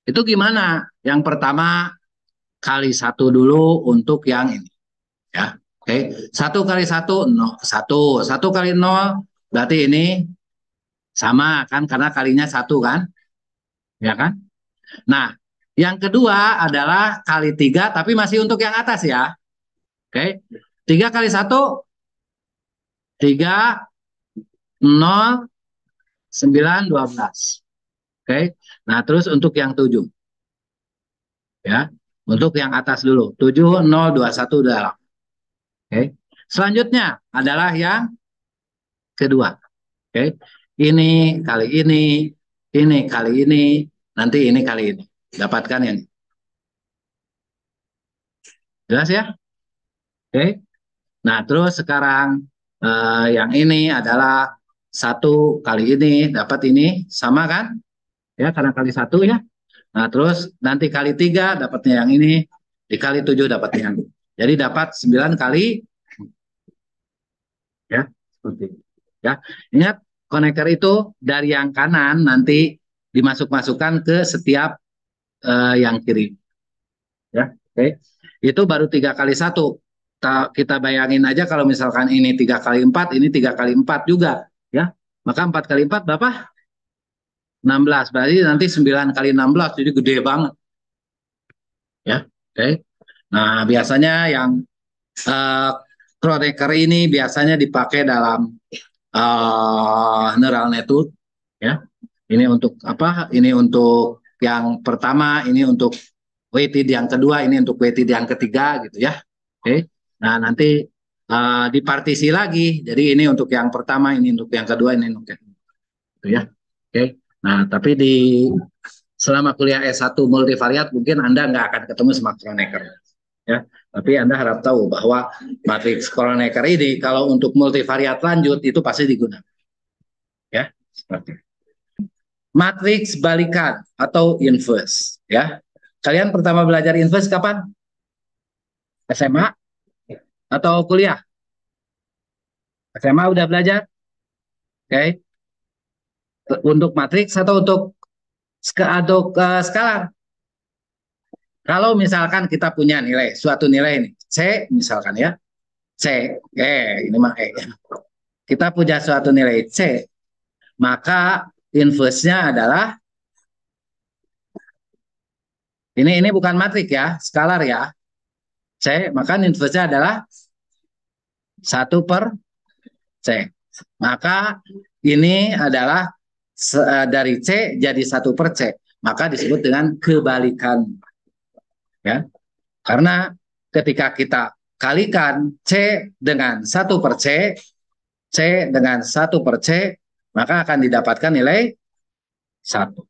Itu gimana? Yang pertama kali 1 dulu untuk yang ini. Ya. Oke. 1 kali 1 0, 1. 1 kali 0 berarti ini sama kan karena kalinya 1 kan? Ya kan? Nah, yang kedua adalah kali 3 tapi masih untuk yang atas ya. Oke. 3 kali 1 3, 0, 9, 12. Oke. Nah, terus untuk yang 7. Ya. Untuk yang atas dulu. 7, 0, 21 udah. Oke. Selanjutnya adalah yang kedua. Oke. Ini kali ini, nanti ini kali ini. Dapatkan yang jelas ya? Oke. Nah, terus sekarang yang ini adalah 1 kali ini dapat ini sama kan? Ya, karena kali 1 ya. Nah, terus nanti kali 3 dapatnya yang ini, dikali 7 dapatnya yang ini. Jadi dapat 9 kali, ya, seperti itu. Ya. Ingat, konektor itu dari yang kanan nanti dimasuk-masukkan ke setiap yang kiri. Ya, oke. Itu baru 3 kali 1. Kita bayangin aja kalau misalkan ini 3 kali 4, ini 3 kali 4 juga, ya. Maka 4 kali 4 berapa? 16. Berarti nanti 9 kali 16, jadi gede banget, ya. Oke. Nah, biasanya yang uh, Kronecker ini biasanya dipakai dalam neural network, ya. Ini untuk apa? Ini untuk yang pertama, ini untuk weighted yang kedua, ini untuk weighted yang ketiga, gitu ya. Oke. Nah, nanti dipartisi lagi. Jadi ini untuk yang pertama, ini untuk yang kedua, ini untuk yang gitu ya. Oke. Nah, tapi selama kuliah S1 multivariat mungkin Anda nggak akan ketemu sama Kronecker, ya. Tapi Anda harap tahu bahwa matriks Kronecker ini kalau untuk multivariat lanjut itu pasti digunakan, ya. Seperti matriks balikan atau inverse, ya. Kalian pertama belajar inverse kapan? SMA atau kuliah? SMA udah belajar? Oke. Untuk matriks atau untuk skalar? Kalau misalkan kita punya nilai, suatu nilai ini, C misalkan, ya. C, ini mah E. Kita punya suatu nilai C, maka inverse-nya adalah ini bukan matrik, ya, skalar, ya. C, maka inverse-nya adalah 1/C. Maka ini adalah dari C jadi 1/C. Maka disebut dengan kebalikan, ya. Karena ketika kita kalikan C dengan 1/C, C dengan 1/C, maka akan didapatkan nilai 1.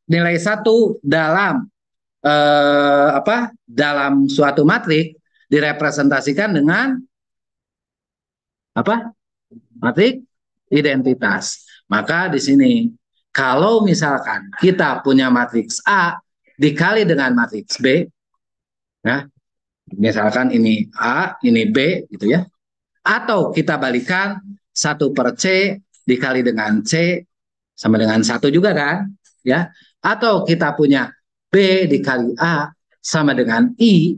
Nilai 1 dalam dalam suatu matrik direpresentasikan dengan apa? Matrik identitas. Maka di sini kalau misalkan kita punya matriks A dikali dengan matriks B, ya, misalkan ini A, ini B, gitu ya. Atau kita balikan 1/C dikali dengan C sama dengan 1 juga, kan, ya. Atau kita punya B dikali A sama dengan I,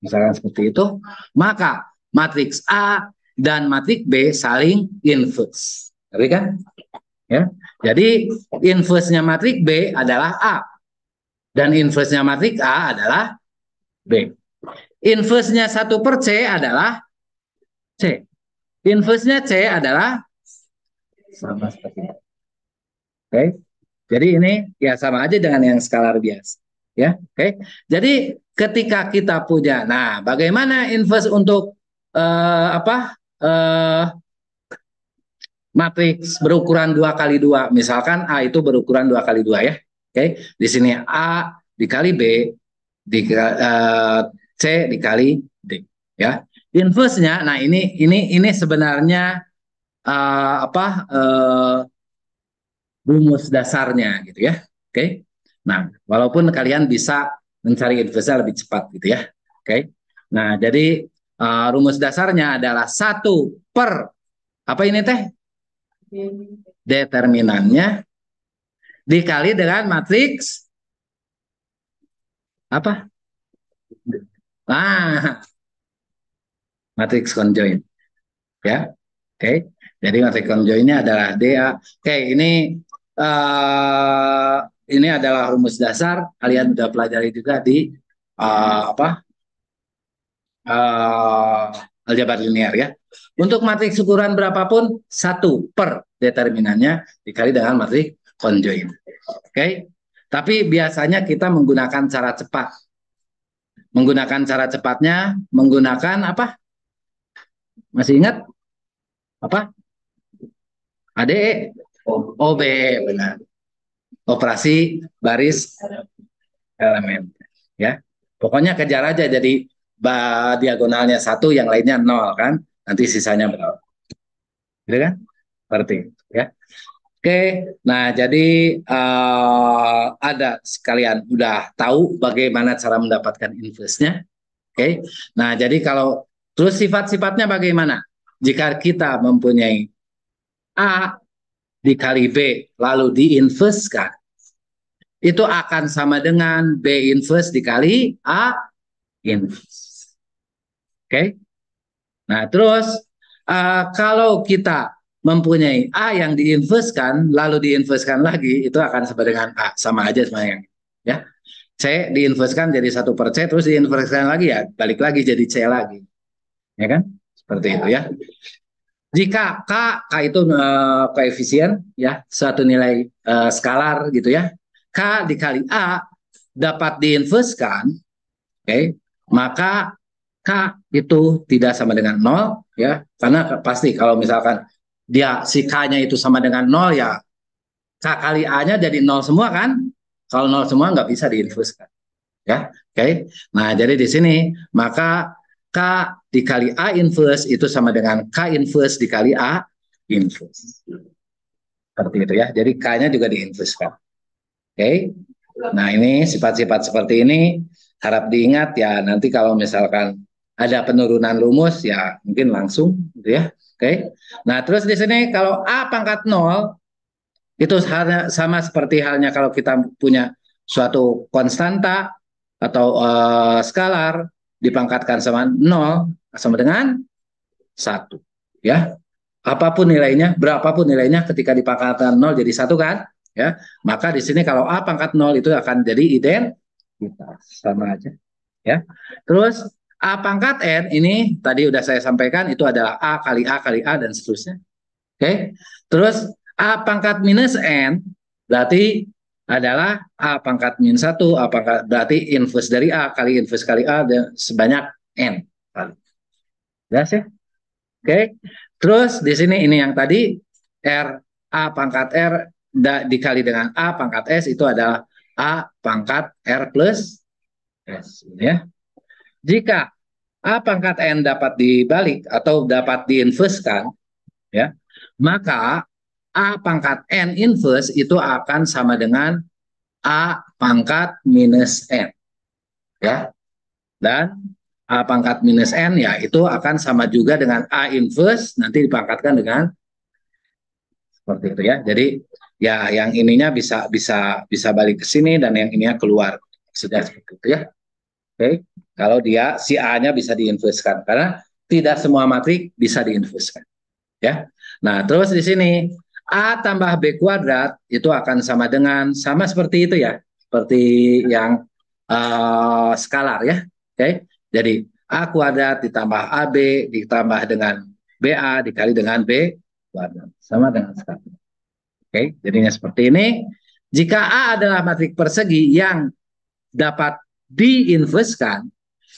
misalkan seperti itu, maka matriks A dan matriks B saling inverse. Ngerti kan? Ya. Jadi inverse-nya matriks B adalah A dan inverse-nya matriks A adalah B. Inverse-nya 1/C adalah C. Inverse-nya C adalah sama seperti itu. Oke. Jadi ini ya sama aja dengan yang skalar biasa. Ya, oke. Jadi ketika kita punya, nah, bagaimana inverse untuk apa? Matriks berukuran 2x2. Misalkan A itu berukuran 2x2, ya. Oke. Di sini A dikali B C dikali D, ya. Inverse-nya, nah ini sebenarnya rumus dasarnya, gitu ya. Oke. Nah, walaupun kalian bisa mencari inverse lebih cepat, gitu ya. Oke. Nah, jadi rumus dasarnya adalah 1 per apa ini teh? Determinannya dikali dengan matriks apa? Ah, matriks konjoin, ya. Oke. Jadi matriks konjoinnya adalah DA. Oke, ini adalah rumus dasar. Kalian sudah pelajari juga di uh, aljabar linear, ya. Untuk matriks ukuran berapapun 1 per determinannya dikali dengan matriks konjoin. Oke. Tapi biasanya kita menggunakan cara cepat. Menggunakan cara cepatnya menggunakan apa? Masih ingat apa? ADE, OB, benar. Operasi baris elemen, ya. Pokoknya kejar aja, jadi diagonalnya 1, yang lainnya 0, kan. Nanti sisanya berapa? Gitu kan? Seperti itu, ya. Oke, nah jadi ada sekalian udah tahu bagaimana cara mendapatkan inverse-nya. Oke. Nah, jadi kalau terus sifat-sifatnya bagaimana? Jika kita mempunyai A dikali B lalu diinverskan, itu akan sama dengan B inverse dikali A inverse. Oke. Nah, terus kalau kita mempunyai A yang diinverskan lalu diinverskan lagi, itu akan sama dengan A, sama aja semuanya. Ya. C diinverskan jadi 1/C, terus diinverskan lagi ya balik lagi jadi C lagi. Ya kan? Seperti itu ya. Jika K itu koefisien ya, suatu nilai skalar gitu ya. K dikali A dapat diinverskan, oke, maka K itu tidak sama dengan 0 ya, karena pasti kalau misalkan dia si K-nya itu sama dengan 0 ya K kali A-nya jadi 0 semua kan? Kalau 0 semua nggak bisa diinverskan ya. Oke. Nah, jadi di sini maka K dikali A inverse itu sama dengan K inverse dikali A inverse. Seperti itu ya. Jadi K-nya juga diinverskan. Oke. Nah, ini sifat-sifat seperti ini harap diingat ya, nanti kalau misalkan ada penurunan rumus ya mungkin langsung gitu ya. Oke. Nah, terus di sini kalau A pangkat 0 itu sama seperti halnya kalau kita punya suatu konstanta atau skalar dipangkatkan sama 0 sama dengan 1 ya. Apapun nilainya, berapapun nilainya ketika dipangkatkan 0 jadi 1 kan? Ya. Maka di sini kalau A pangkat 0 itu akan jadi identitas, sama aja ya. Terus A pangkat N ini tadi udah saya sampaikan itu adalah A kali A kali A dan seterusnya. Oke. Terus A pangkat minus N berarti adalah A pangkat min 1, A pangkat berarti inverse dari A kali inverse kali A dan sebanyak N kali. Jelas ya? Oke. Terus di sini ini yang tadi R A pangkat R dikali dengan A pangkat S itu adalah A pangkat R plus S ya. Jika A pangkat N dapat dibalik atau dapat diinverskan ya, maka A pangkat N inverse itu akan sama dengan A pangkat minus N ya. Dan A pangkat minus N ya itu akan sama juga dengan A inverse nanti dipangkatkan dengan seperti itu ya. Jadi ya yang ininya bisa balik ke sini dan yang ininya keluar. Sudah seperti itu ya. Oke. Kalau dia si A-nya bisa diinverskan karena tidak semua matrik bisa diinverskan ya. Nah, terus di sini A tambah B kuadrat itu akan sama dengan sama seperti itu ya. Seperti yang skalar ya. Oke. Jadi A kuadrat ditambah AB ditambah dengan BA dikali dengan B kuadrat sama dengan skalar. Oke, jadinya seperti ini. Jika A adalah matrik persegi yang dapat diinverskan,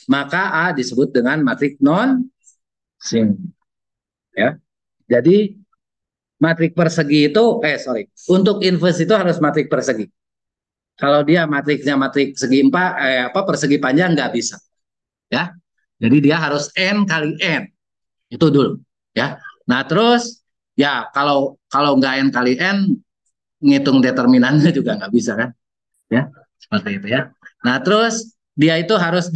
maka A disebut dengan matrik non singular. Ya. Jadi matrik persegi itu, untuk inverse itu harus matrik persegi. Kalau dia matriksnya matrik segi empat, persegi panjang nggak bisa. Ya, jadi dia harus n kali n itu dulu. Ya, nah terus ya kalau nggak n kali n ngitung determinannya juga nggak bisa kan? Ya, seperti itu ya. Nah terus dia itu harus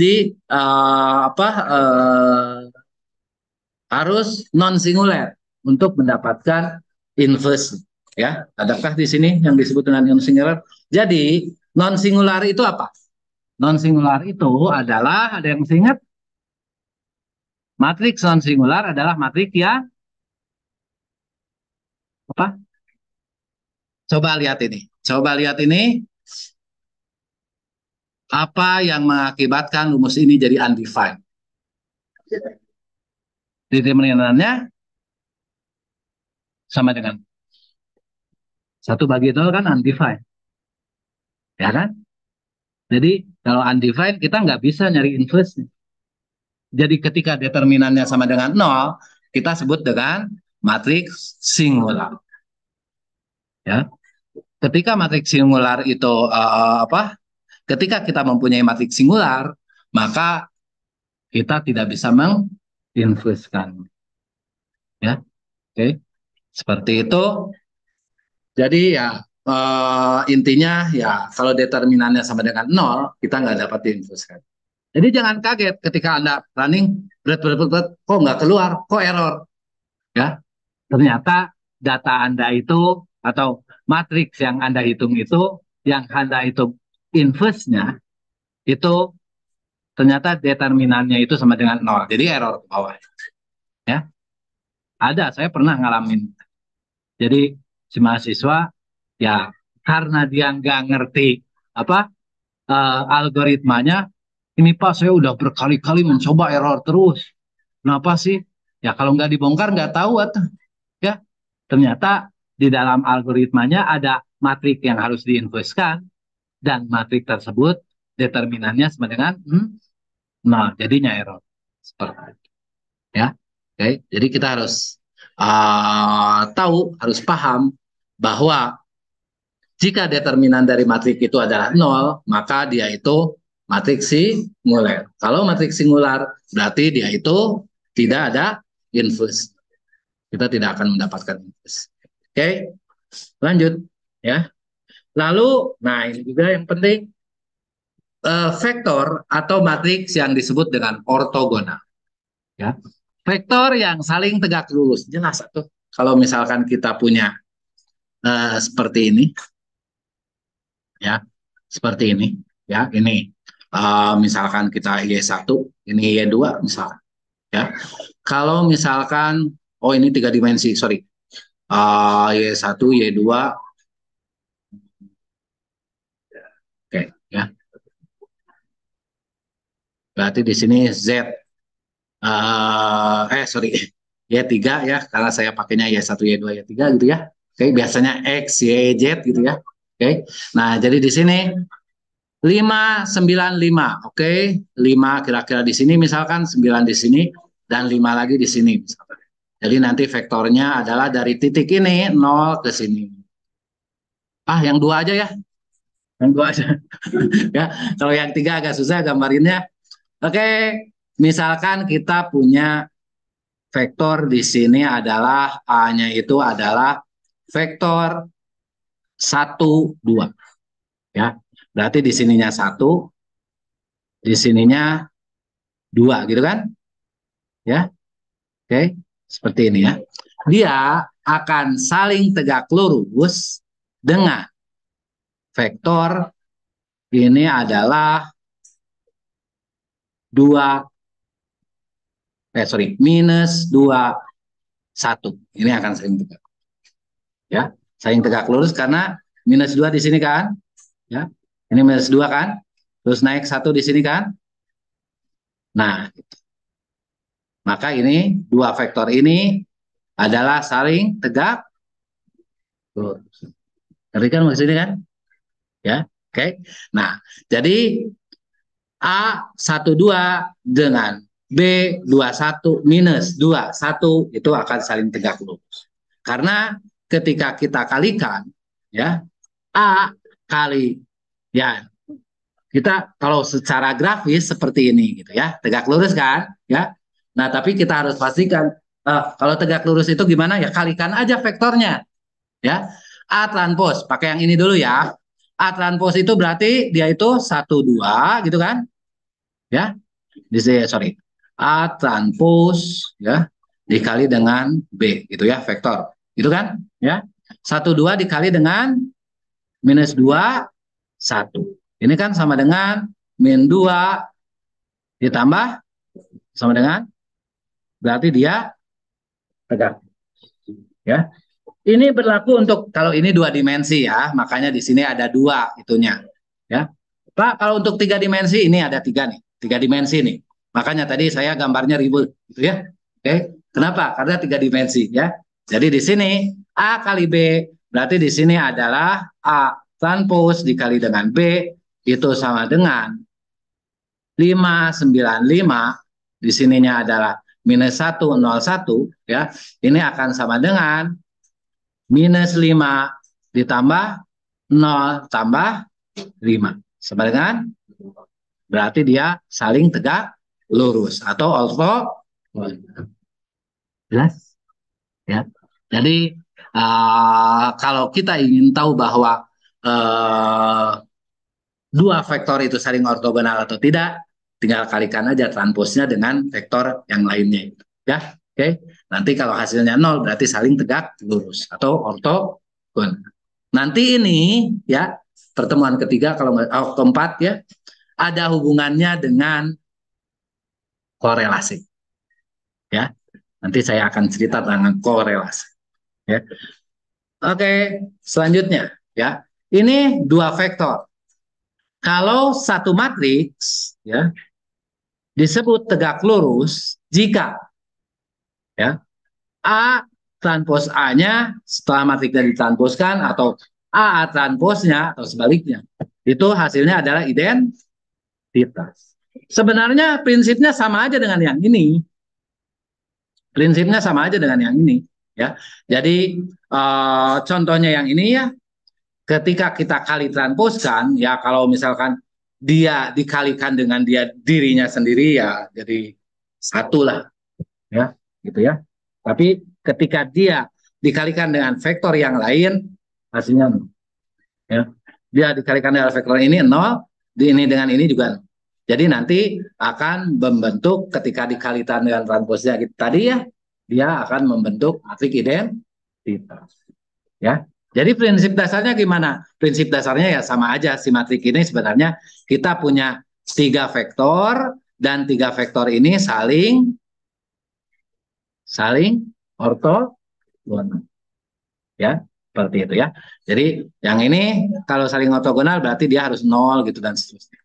harus non singular untuk mendapatkan inverse ya. Adakah di sini yang disebut dengan non singular? Jadi non singular itu apa? Non singular itu adalah ada yang masih ingat? Matriks non singular adalah matriks yang apa? Coba lihat ini. Coba lihat ini apa yang mengakibatkan rumus ini jadi undefined. Determinannya sama dengan 1/0 kan undefined. Ya kan? Jadi kalau undefined kita nggak bisa nyari inverse. Jadi ketika determinannya sama dengan 0, kita sebut dengan matriks singular. Ya. Ketika matriks singular itu ketika kita mempunyai matriks singular, maka kita tidak bisa menginverskan. Ya. Oke. Seperti itu. Jadi ya intinya ya kalau determinannya sama dengan 0, kita nggak dapat diinverskan. Jadi jangan kaget ketika Anda running, kok nggak keluar, kok error. Ya, ternyata data Anda itu atau matriks yang Anda hitung itu, yang Anda hitung inverse-nya, itu ternyata determinannya itu sama dengan nol. Jadi error ke bawah. Ya, ada, saya pernah ngalamin. Jadi si mahasiswa, ya karena dia nggak ngerti apa algoritmanya, ini Pak saya udah berkali-kali mencoba error terus. Kenapa sih? Ya kalau nggak dibongkar nggak tahu atau ya ternyata di dalam algoritmanya ada matrik yang harus diinputkan dan matrik tersebut determinannya sama dengan nah jadinya error seperti itu ya. Oke, jadi kita harus tahu, harus paham bahwa jika determinan dari matrik itu adalah nol, maka dia itu matriks singular. Kalau matriks singular, berarti dia itu tidak ada inverse. Kita tidak akan mendapatkan inverse. Oke, lanjut ya. Lalu, nah ini juga yang penting, vektor atau matriks yang disebut dengan ortogonal. Ya, vektor yang saling tegak lurus, jelas tuh. Kalau misalkan kita punya seperti ini, ya seperti ini ya ini misalkan kita Y1 ini Y2 misalkan ya kalau misalkan oh ini tiga dimensi sorry Y1 Y2 oke ya berarti di sini Z sorry Y3 ya karena saya pakainya Y1 Y2 Y3 gitu ya oke biasanya X Y Z gitu ya oke nah jadi di sini 595, oke. 5 kira-kira di sini misalkan, 9 di sini, dan 5 lagi di sini. Misalkan. Jadi nanti vektornya adalah dari titik ini, 0 ke sini. Yang dua aja ya. Yang dua aja. Ya, kalau yang tiga agak susah gambarinnya. Oke, misalkan kita punya vektor di sini adalah A-nya itu adalah vektor 1, 2. Ya, berarti di sininya 1, di sininya 2 gitu kan? Ya, oke, seperti ini ya. Dia akan saling tegak lurus dengan vektor ini adalah 2, minus 2, 1. Ini akan saling tegak. Ya, saling tegak lurus karena minus 2 di sini kan. Ya, ini minus 2 kan. Terus naik 1 di sini kan. Nah, maka ini dua vektor ini adalah saling tegak lurus. Ngerti kan maksudnya kan? Ya, oke. Nah, jadi A12 dengan B21 minus 21 itu akan saling tegak lurus. Karena ketika kita kalikan ya A kali ya kita kalau secara grafis seperti ini gitu ya, tegak lurus kan ya. Nah, tapi kita harus pastikan kalau tegak lurus itu gimana ya kalikan aja vektornya ya. A transpose pakai yang ini dulu ya. A transpose itu berarti dia itu 1 2 gitu kan ya di sini sorry A transpose ya dikali dengan B gitu ya vektor itu kan ya 1 2 dikali dengan minus 2 1 ini kan sama dengan min 2 ditambah sama dengan berarti dia tegak ya ini berlaku untuk kalau ini 2 dimensi ya makanya di sini ada 2 itunya ya Pak kalau untuk 3 dimensi ini ada 3 nih 3 dimensi nih makanya tadi saya gambarnya ribut gitu ya oke kenapa karena 3 dimensi ya jadi di sini A kali B berarti di sini adalah A transpose dikali dengan B itu sama dengan 595 di sininya adalah minus 101 ya ini akan sama dengan minus 5 ditambah 0 tambah 5 sama dengan berarti dia saling tegak lurus atau ortho jelas ya jadi kalau kita ingin tahu bahwa dua vektor itu saling ortogonal atau tidak tinggal kalikan aja transposnya dengan vektor yang lainnya. Ya, oke. Nanti kalau hasilnya 0 berarti saling tegak lurus atau ortogonal. Nanti ini ya pertemuan ketiga kalau keempat ya ada hubungannya dengan korelasi. Ya, nanti saya akan cerita tentang korelasi. Ya. Oke, selanjutnya ya. Ini dua vektor. Kalau satu matriks ya disebut tegak lurus jika ya A transpos A-nya setelah matriksnya ditransposkan atau A transposnya atau sebaliknya. Itu hasilnya adalah identitas. Sebenarnya prinsipnya sama aja dengan yang ini. Prinsipnya sama aja dengan yang ini ya. Jadi contohnya yang ini ya, ketika kita kali transposkan ya, kalau misalkan dia dikalikan dengan dia dirinya sendiri ya jadi satu lah ya gitu ya. Tapi ketika dia dikalikan dengan vektor yang lain hasilnya ya. Dia dikalikan dengan vektor ini 0, ini dengan ini juga 0. Jadi nanti akan membentuk ketika dikalikan dengan transposnya tadi ya, dia akan membentuk matriks identitas. Ya. Jadi prinsip dasarnya gimana? Prinsip dasarnya ya sama aja, si matriks ini sebenarnya kita punya 3 vektor dan 3 vektor ini saling ortogonal. Ya, seperti itu ya. Jadi yang ini kalau saling ortogonal berarti dia harus 0 gitu dan seterusnya.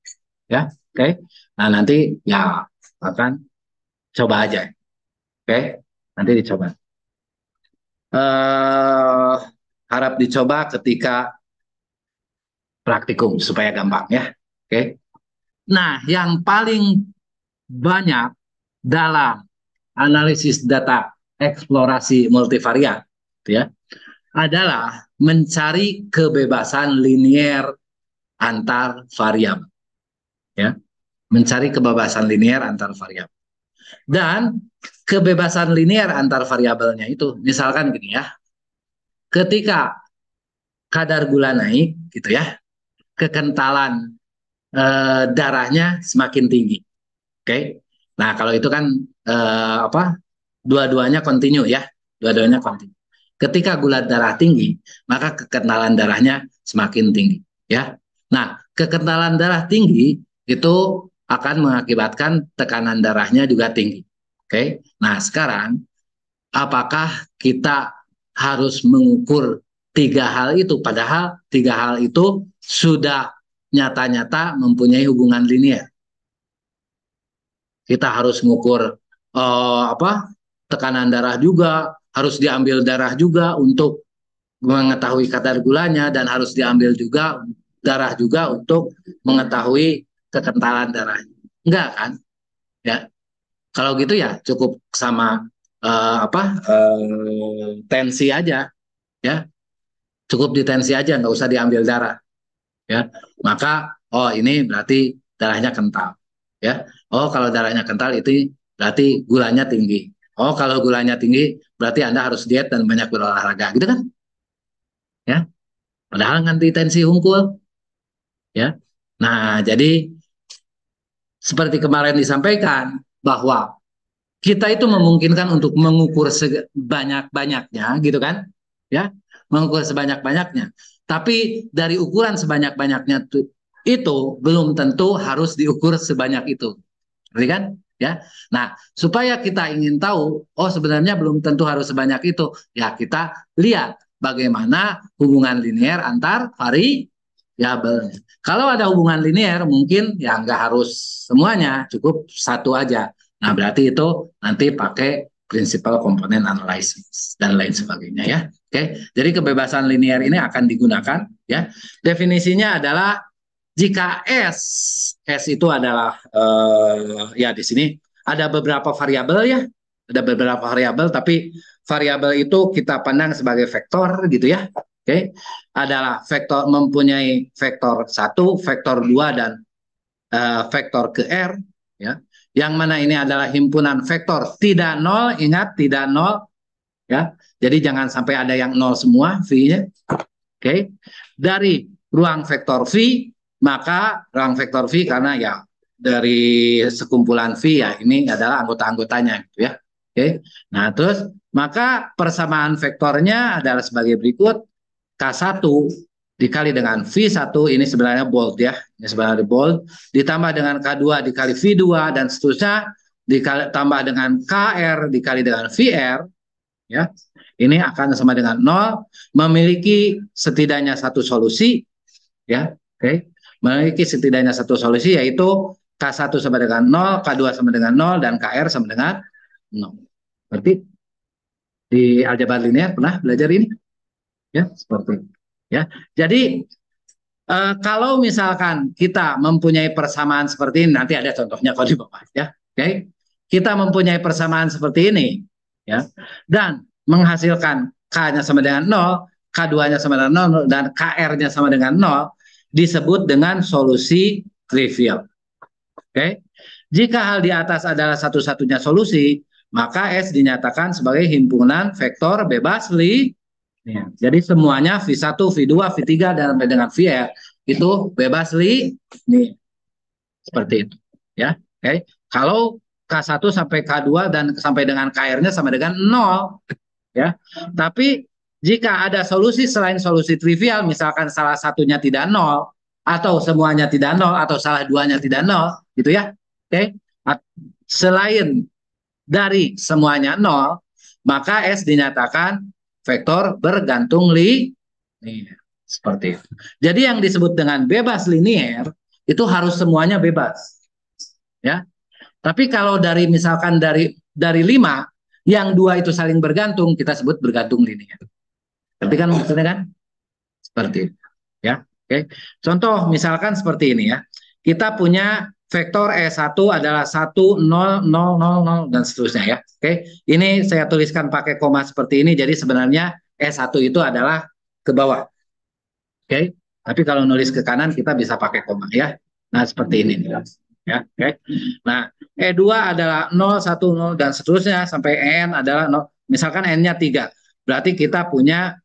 Ya, oke. Nah, nanti ya akan coba aja. Oke, nanti dicoba. Harap dicoba ketika praktikum supaya gampang ya. Oke. Nah, yang paling banyak dalam analisis data eksplorasi multivariat ya adalah mencari kebebasan linier antar variabel ya, mencari kebebasan linier antar variabel. Dan kebebasan linier antar variabelnya itu misalkan gini ya, ketika kadar gula naik gitu ya, kekentalan darahnya semakin tinggi. Oke. Nah, kalau itu kan dua-duanya kontinu ya, dua-duanya kontinu. Ketika gula darah tinggi, maka kekentalan darahnya semakin tinggi ya. Nah, kekentalan darah tinggi itu akan mengakibatkan tekanan darahnya juga tinggi. Oke. Nah, sekarang apakah kita harus mengukur 3 hal itu, padahal 3 hal itu sudah nyata-nyata mempunyai hubungan linear. Kita harus mengukur tekanan darah juga, harus diambil darah juga untuk mengetahui kadar gulanya, dan harus diambil juga darah juga untuk mengetahui kekentalan darah. Enggak kan? Ya. Kalau gitu ya cukup sama tensi aja ya. Cukup di tensi aja, nggak usah diambil darah. Ya. Maka ini berarti darahnya kental. Ya. Oh, kalau darahnya kental itu berarti gulanya tinggi. Oh, kalau gulanya tinggi berarti Anda harus diet dan banyak berolahraga, gitu kan? Ya. Padahal nganti tensi unggul. Ya. Nah, jadi seperti kemarin disampaikan bahwa kita itu memungkinkan untuk mengukur sebanyak-banyaknya, gitu kan? Ya, mengukur sebanyak-banyaknya. Tapi dari ukuran sebanyak-banyaknya itu belum tentu harus diukur sebanyak itu. Ngerti kan? Ya. Nah, supaya kita ingin tahu, oh sebenarnya belum tentu harus sebanyak itu, ya kita lihat bagaimana hubungan linear antar variabel. Kalau ada hubungan linear, mungkin ya nggak harus semuanya, cukup satu aja. Nah, berarti itu nanti pakai principal component analysis dan lain sebagainya ya. Oke, jadi kebebasan linear ini akan digunakan ya. Definisinya adalah jika S itu adalah ya di sini ada beberapa variabel ya, ada beberapa variabel, tapi variabel itu kita pandang sebagai vektor gitu ya. Oke, adalah vektor, mempunyai vektor 1, vektor 2 dan vektor ke R ya. Yang mana ini adalah himpunan vektor tidak nol, ingat tidak nol ya. Jadi jangan sampai ada yang nol semua V-nya. Oke. Dari ruang vektor V, maka ruang vektor V karena ya dari sekumpulan V ya, ini adalah anggota-anggotanya gitu ya. Oke. Nah, terus maka persamaan vektornya adalah sebagai berikut. K1 dikali dengan V1, ini sebenarnya bold ya. Ini sebenarnya bold, ditambah dengan K2 dikali V2 dan seterusnya, ditambah dengan KR dikali dengan VR ya. Ini akan sama dengan 0, memiliki setidaknya satu solusi ya. Oke. Memiliki setidaknya satu solusi, yaitu K1 sama dengan 0, K2 sama dengan 0, dan KR sama dengan 0. Berarti di aljabar linear pernah belajar ini? Ya, seperti itu. Ya. Jadi kalau misalkan kita mempunyai persamaan seperti ini, nanti ada contohnya kalau di bawah ya. Oke. Kita mempunyai persamaan seperti ini ya, dan menghasilkan K-nya sama dengan 0, K2-nya sama dengan 0, dan KR-nya sama dengan 0, disebut dengan solusi trivial. Oke. Jika hal di atas adalah satu-satunya solusi, maka S dinyatakan sebagai himpunan vektor bebas linear. Jadi semuanya V1, V2, V3 dan sampai dengan VR itu bebas linear. Seperti itu, ya. Oke. Kalau K1 sampai K2 dan sampai dengan KR-nya sama dengan 0, ya. Tapi jika ada solusi selain solusi trivial, misalkan salah satunya tidak 0, atau semuanya tidak 0, atau salah duanya tidak 0, gitu ya. Oke. Selain dari semuanya 0, maka S dinyatakan vektor bergantung linear. Seperti itu. Jadi yang disebut dengan bebas linear itu harus semuanya bebas. Ya. Tapi kalau dari misalkan dari 5, yang 2 itu saling bergantung, kita sebut bergantung linear. Tapi kan maksudnya kan seperti itu. Ya. Oke. Contoh misalkan seperti ini ya. Kita punya vektor E1 adalah 1, 0, 0, 0, 0, dan seterusnya ya. Oke. Ini saya tuliskan pakai koma seperti ini, jadi sebenarnya E1 itu adalah ke bawah. Oke. Tapi kalau nulis ke kanan kita bisa pakai koma ya. Nah, seperti ini ya. Oke. Nah, E2 adalah 0, 1, 0 dan seterusnya sampai N adalah 0. Misalkan N-nya 3. Berarti kita punya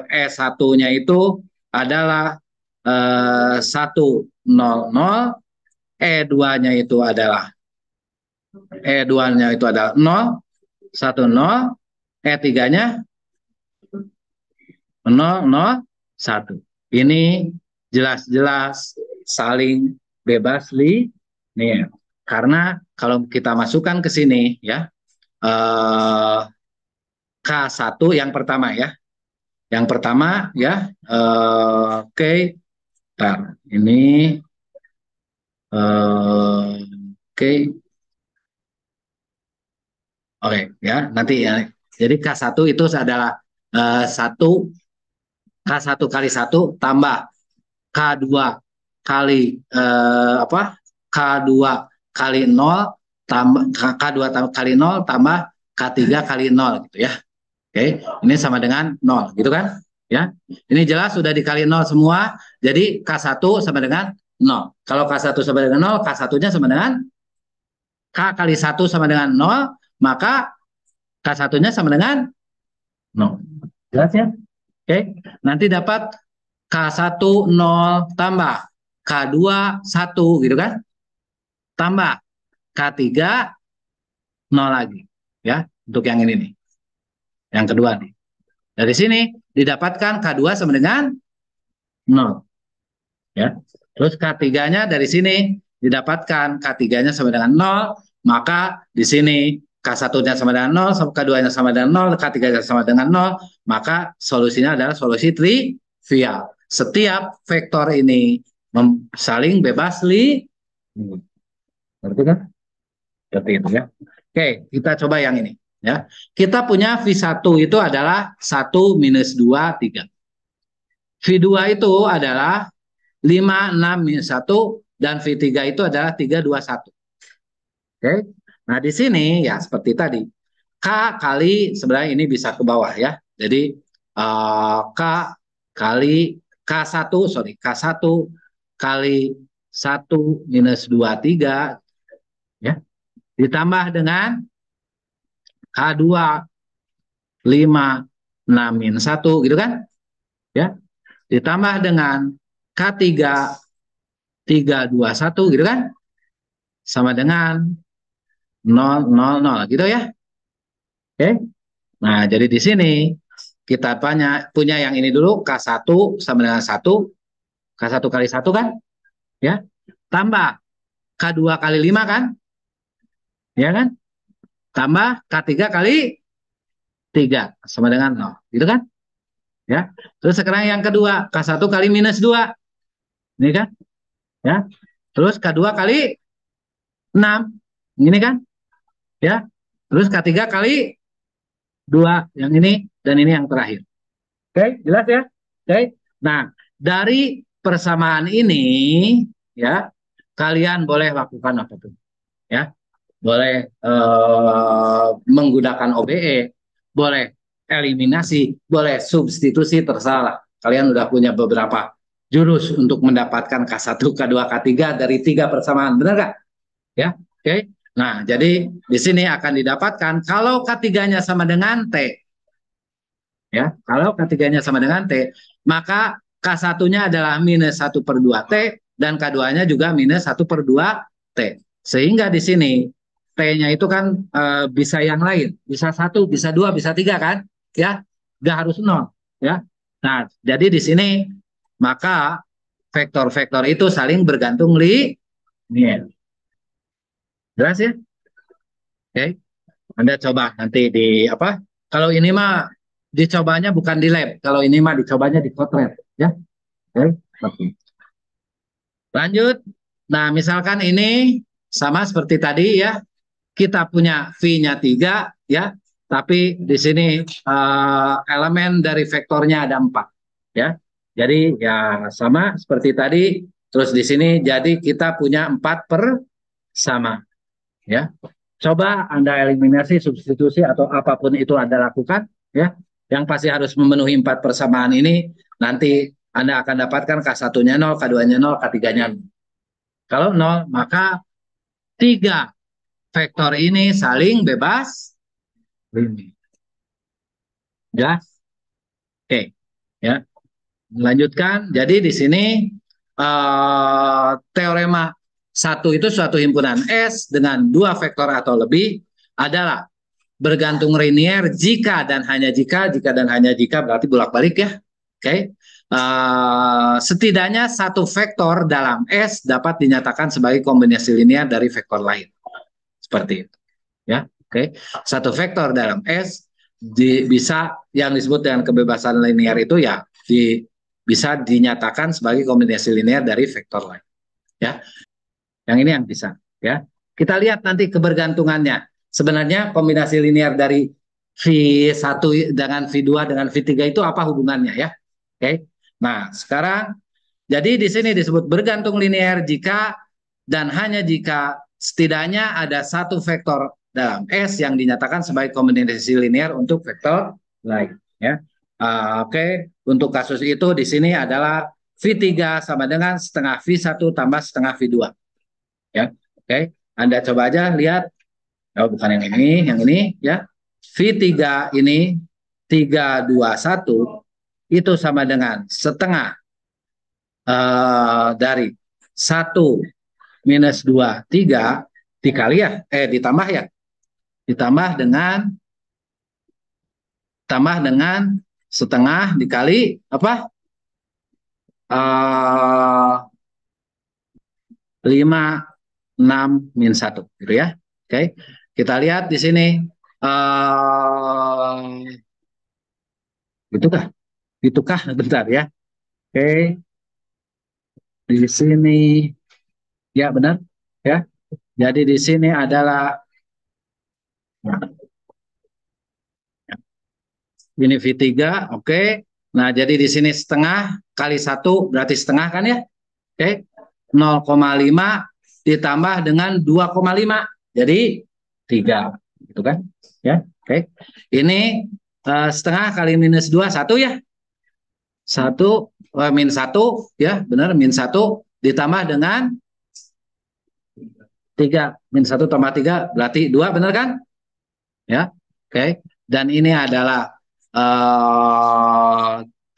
E1-nya itu adalah 1, 0, 0, E2-nya itu adalah 0, 1, 0, E3-nya 0, 0, 1. Ini jelas-jelas saling bebas linear. Karena kalau kita masukkan ke sini ya, K1 yang pertama ya. Yang pertama ya, oke. Ini oke. Oke ya, nanti ya. Jadi K1 itu adalah 1 K1 kali 1 tambah K2 kali K2 kali 0 tambah K2 kali 0 tambah K3 kali 0 gitu ya. Oke, ini sama dengan 0 gitu kan? Ya. Ini jelas sudah dikali 0 semua, jadi K1 sama dengan 0. Kalau K1 sama dengan 0, K1-nya sama dengan K kali 1 sama dengan 0, maka K1-nya sama dengan 0. Jelas ya? Oke, nanti dapat K1 0 tambah K2 1 gitu kan? Tambah K3 0 lagi ya, untuk yang ini nih. Yang kedua nih. Dari sini didapatkan K2 sama dengan 0 ya. Terus K3-nya dari sini didapatkan K3-nya sama dengan 0, maka di sini K1-nya sama dengan 0, K2-nya sama dengan 0, K3-nya sama dengan 0, maka solusinya adalah solusi trivial. Setiap vektor ini saling bebas Ngerti kan? Seperti itu ya. Oke, kita coba yang ini ya. Kita punya V1 itu adalah 1, minus 2, 3. V2 itu adalah 5, 6, minus 1, dan V3 itu adalah 3, 2, 1. Oke. Nah, di sini ya seperti tadi. K kali sebenarnya ini bisa ke bawah ya. Jadi K kali K1, sorry, K1 kali 1 minus 2, 3 ya. Ditambah dengan K2 5, 6, minus 1 gitu kan? Ya. Ditambah dengan K3 3, 2, 1 gitu kan? Sama dengan 0, 0, 0 gitu ya. Oke. Nah, jadi di sini kita punya yang ini dulu, K1 sama dengan 1, K1 kali 1 kan? Ya. Tambah K2 kali 5 kan? Ya kan? Tambah K3 kali 3 sama dengan 0. Gitu kan? Ya. Terus sekarang yang kedua, K1 kali minus 2. Ini kan? Ya. Terus K2 kali 6. Ini kan? Ya. Terus K3 kali 2. Yang ini dan ini yang terakhir. Oke, jelas ya? Oke. Nah, dari persamaan ini ya, kalian boleh lakukan apapun. Ya. Boleh menggunakan OBE, boleh eliminasi, boleh substitusi, terserah. Kalian udah punya beberapa jurus untuk mendapatkan K1, K2, K3 dari 3 persamaan, benar nggak? Ya, oke. Nah, jadi di sini akan didapatkan kalau K3-nya sama dengan T, ya. Kalau K3-nya sama dengan T, maka K1-nya adalah minus 1/2 T dan K2-nya juga minus 1/2 T. Sehingga di sini T-nya itu kan bisa yang lain, bisa 1, bisa 2, bisa 3 kan? Ya, nggak harus 0. Ya. Nah, jadi di sini maka vektor-vektor itu saling bergantung linier. Jelas ya? Oke. Anda coba nanti di apa? Kalau ini mah dicobanya bukan di lab, kalau ini mah dicobanya di Kotret, ya. Oke. Lanjut. Nah, misalkan ini sama seperti tadi ya, kita punya V-nya 3 ya, tapi di sini elemen dari vektornya ada 4 ya. Jadi ya sama seperti tadi, terus di sini jadi kita punya 4 persamaan ya. Coba Anda eliminasi, substitusi atau apapun itu Anda lakukan ya. Yang pasti harus memenuhi 4 persamaan ini, nanti Anda akan dapatkan K1-nya 0, K2-nya 0, K3-nya 0. Kalau 0, maka 3 vektor ini saling bebas limit. Jelas? Oke. Ya. Lanjutkan. Jadi di sini teorema satu itu suatu himpunan S dengan 2 vektor atau lebih adalah bergantung linear jika dan hanya jika dan hanya jika berarti bolak-balik ya. Oke. Setidaknya satu vektor dalam S dapat dinyatakan sebagai kombinasi linear dari vektor lain. Seperti itu. Ya. Oke. Satu vektor dalam S bisa yang disebut dengan kebebasan linear itu ya bisa dinyatakan sebagai kombinasi linear dari vektor lain. Ya. Yang ini yang bisa, ya. Kita lihat nanti kebergantungannya. Sebenarnya kombinasi linear dari V1 dengan V2 dengan V3 itu apa hubungannya ya? Oke. Nah, sekarang jadi di sini disebut bergantung linear jika dan hanya jika setidaknya ada satu vektor dalam S yang dinyatakan sebagai kombinasi linear untuk vektor lain ya. Oke. Untuk kasus itu di sini adalah V3 sama dengan setengah V1 tambah setengah V2 ya. Oke. Anda coba aja lihat. Oh, bukan yang ini ya. V3 ini 3, 2, 1 itu sama dengan setengah dari 1 minus 2, 3 dikali ya, ditambah ya. Ditambah dengan setengah dikali apa? 5, 6, min 1 gitu ya. Oke. Kita lihat di sini itukah? Itukah bentar ya. Oke. Di sini ya benar ya. Jadi di sini adalah ini V3, oke. Nah, jadi di sini setengah kali 1 berarti setengah kan ya? Oke. 0,5 ditambah dengan 2,5. Jadi 3 gitu kan? Ya. Oke. Ini setengah kali minus 2 1 ya. 1 min 1 ya, benar min 1 ditambah dengan 3. Min 1 tambah 3 berarti 2 benar kan? Ya. Oke. Dan ini adalah